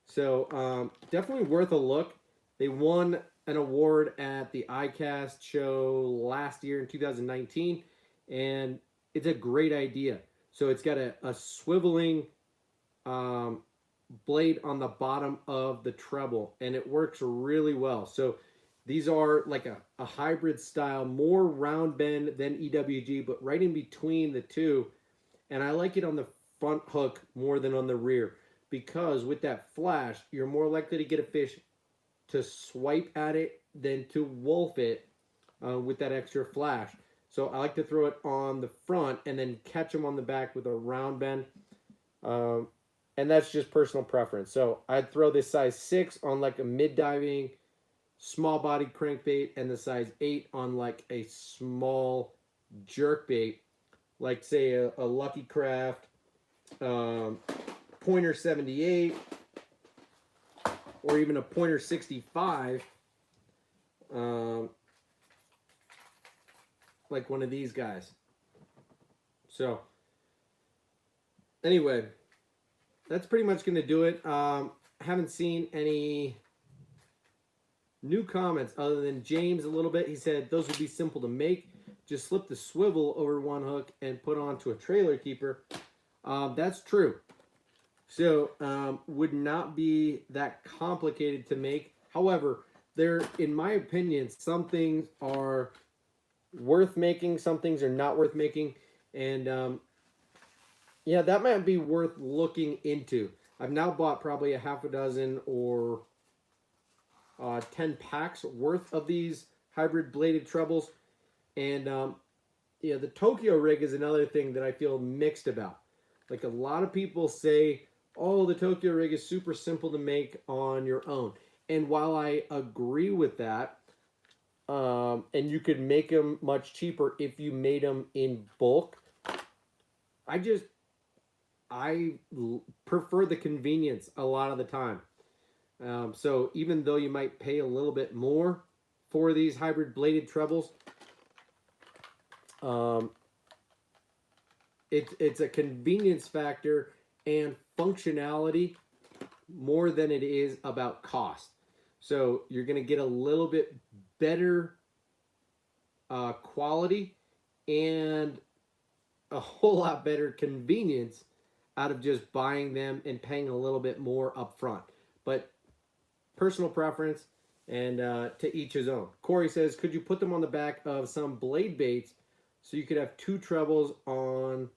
So definitely worth a look. They won an award at the ICAST show last year in 2019, and it's a great idea. So it's got a swiveling blade on the bottom of the treble, and it works really well. So these are like a hybrid style, more round bend than EWG, but right in between the two. And I like it on the front hook more than on the rear, because with that flash, you're more likely to get a fish to swipe at it than to wolf it with that extra flash. So I like to throw it on the front and then catch them on the back with a round bend. And that's just personal preference. So I'd throw this size 6 on like a mid-diving, small-bodied crankbait, and the size 8 on like a small jerkbait, like say a Lucky Craft, Pointer 78, or even a Pointer 65, like one of these guys. So anyway, that's pretty much going to do it. Haven't seen any new comments other than James a little bit. He said those would be simple to make. Just slip the swivel over one hook and put onto a trailer keeper. That's true. So would not be that complicated to make. However, there, in my opinion, some things are worth making, some things are not worth making, and yeah, that might be worth looking into. I've now bought probably a half a dozen or 10 packs worth of these hybrid bladed trebles. And yeah, the Tokyo rig is another thing that I feel mixed about. Like a lot of people say, oh, the Tokyo rig is super simple to make on your own. And while I agree with that, and you could make them much cheaper if you made them in bulk, I prefer the convenience a lot of the time. So even though you might pay a little bit more for these hybrid bladed trebles, it's a convenience factor and functionality more than it is about cost. So you're going to get a little bit better quality, and a whole lot better convenience out of just buying them and paying a little bit more up front. But personal preference, and to each his own. Corey says, could you put them on the back of some blade baits so you could have two trebles and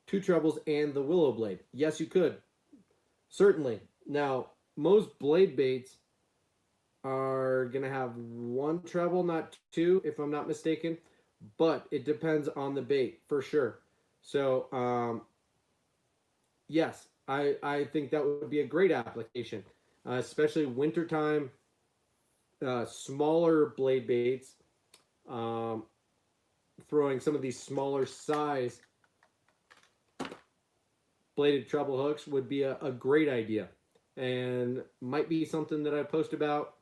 the willow blade? Yes, you could. Certainly. Now, most blade baits are going to have one treble, not two, if I'm not mistaken. But it depends on the bait, for sure. So, yes, I think that would be a great application, especially wintertime, smaller blade baits, throwing some of these smaller size bladed treble hooks would be a great idea, and might be something that I post about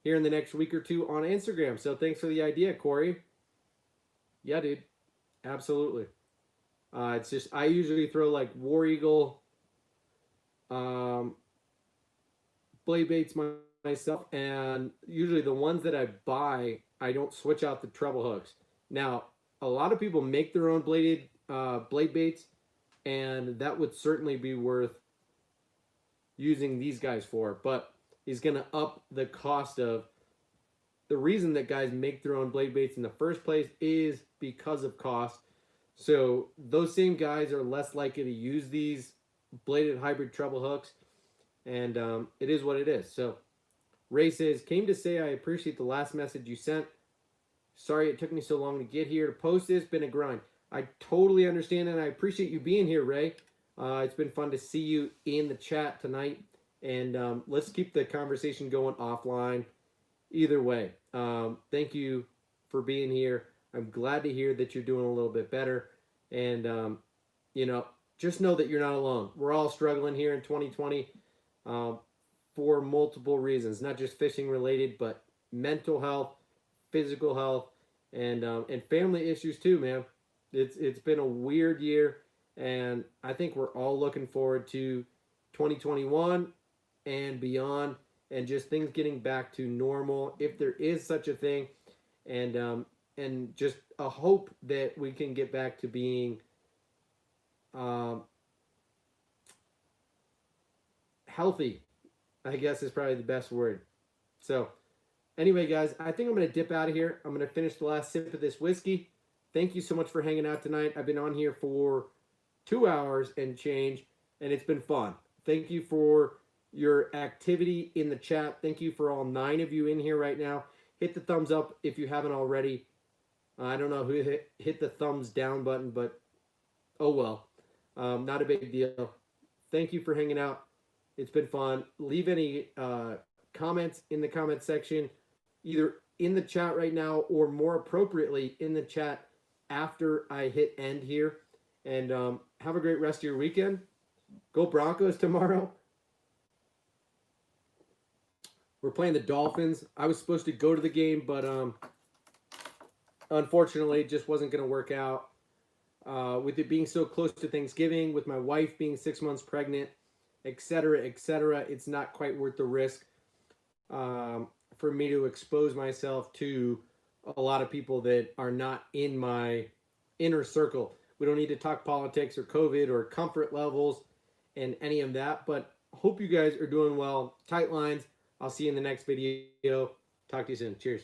here in the next week or two on Instagram. So thanks for the idea, Corey. Yeah, dude, absolutely. It's just, I usually throw like War Eagle blade baits myself, and usually the ones that I buy, I don't switch out the treble hooks. Now, a lot of people make their own blade baits, and that would certainly be worth using these guys for, but he's going to up the cost of, the reason that guys make their own blade baits in the first place is because of cost. So those same guys are less likely to use these bladed hybrid treble hooks, and it is what it is. So Ray says, came to say I appreciate the last message you sent. Sorry it took me so long to get here to post this. Been a grind. I totally understand, and I appreciate you being here, Ray. It's been fun to see you in the chat tonight, and let's keep the conversation going offline. Either way, thank you for being here. I'm glad to hear that you're doing a little bit better, and you know, just know that you're not alone. We're all struggling here in 2020 for multiple reasons, not just fishing related, but mental health, physical health, and family issues too, man. It's been a weird year, and I think we're all looking forward to 2021 and beyond, and just things getting back to normal, if there is such a thing, and just a hope that we can get back to being healthy, I guess is probably the best word. So anyway, guys, I think I'm going to dip out of here. I'm going to finish the last sip of this whiskey. Thank you so much for hanging out tonight. I've been on here for 2 hours and change, and it's been fun. Thank you for your activity in the chat. Thank you for all 9 of you in here right now. Hit the thumbs up if you haven't already. I don't know who hit the thumbs down button, but oh well. Not a big deal. Thank you for hanging out. It's been fun. Leave any comments in the comment section, either in the chat right now or more appropriately in the chat after I hit end here. And have a great rest of your weekend. Go Broncos tomorrow. We're playing the Dolphins. I was supposed to go to the game, but unfortunately it just wasn't going to work out. With it being so close to Thanksgiving, with my wife being 6 months pregnant, etc., it's not quite worth the risk for me to expose myself to a lot of people that are not in my inner circle. We don't need to talk politics or COVID or comfort levels and any of that, but hope you guys are doing well. Tight lines. I'll see you in the next video. Talk to you soon. Cheers.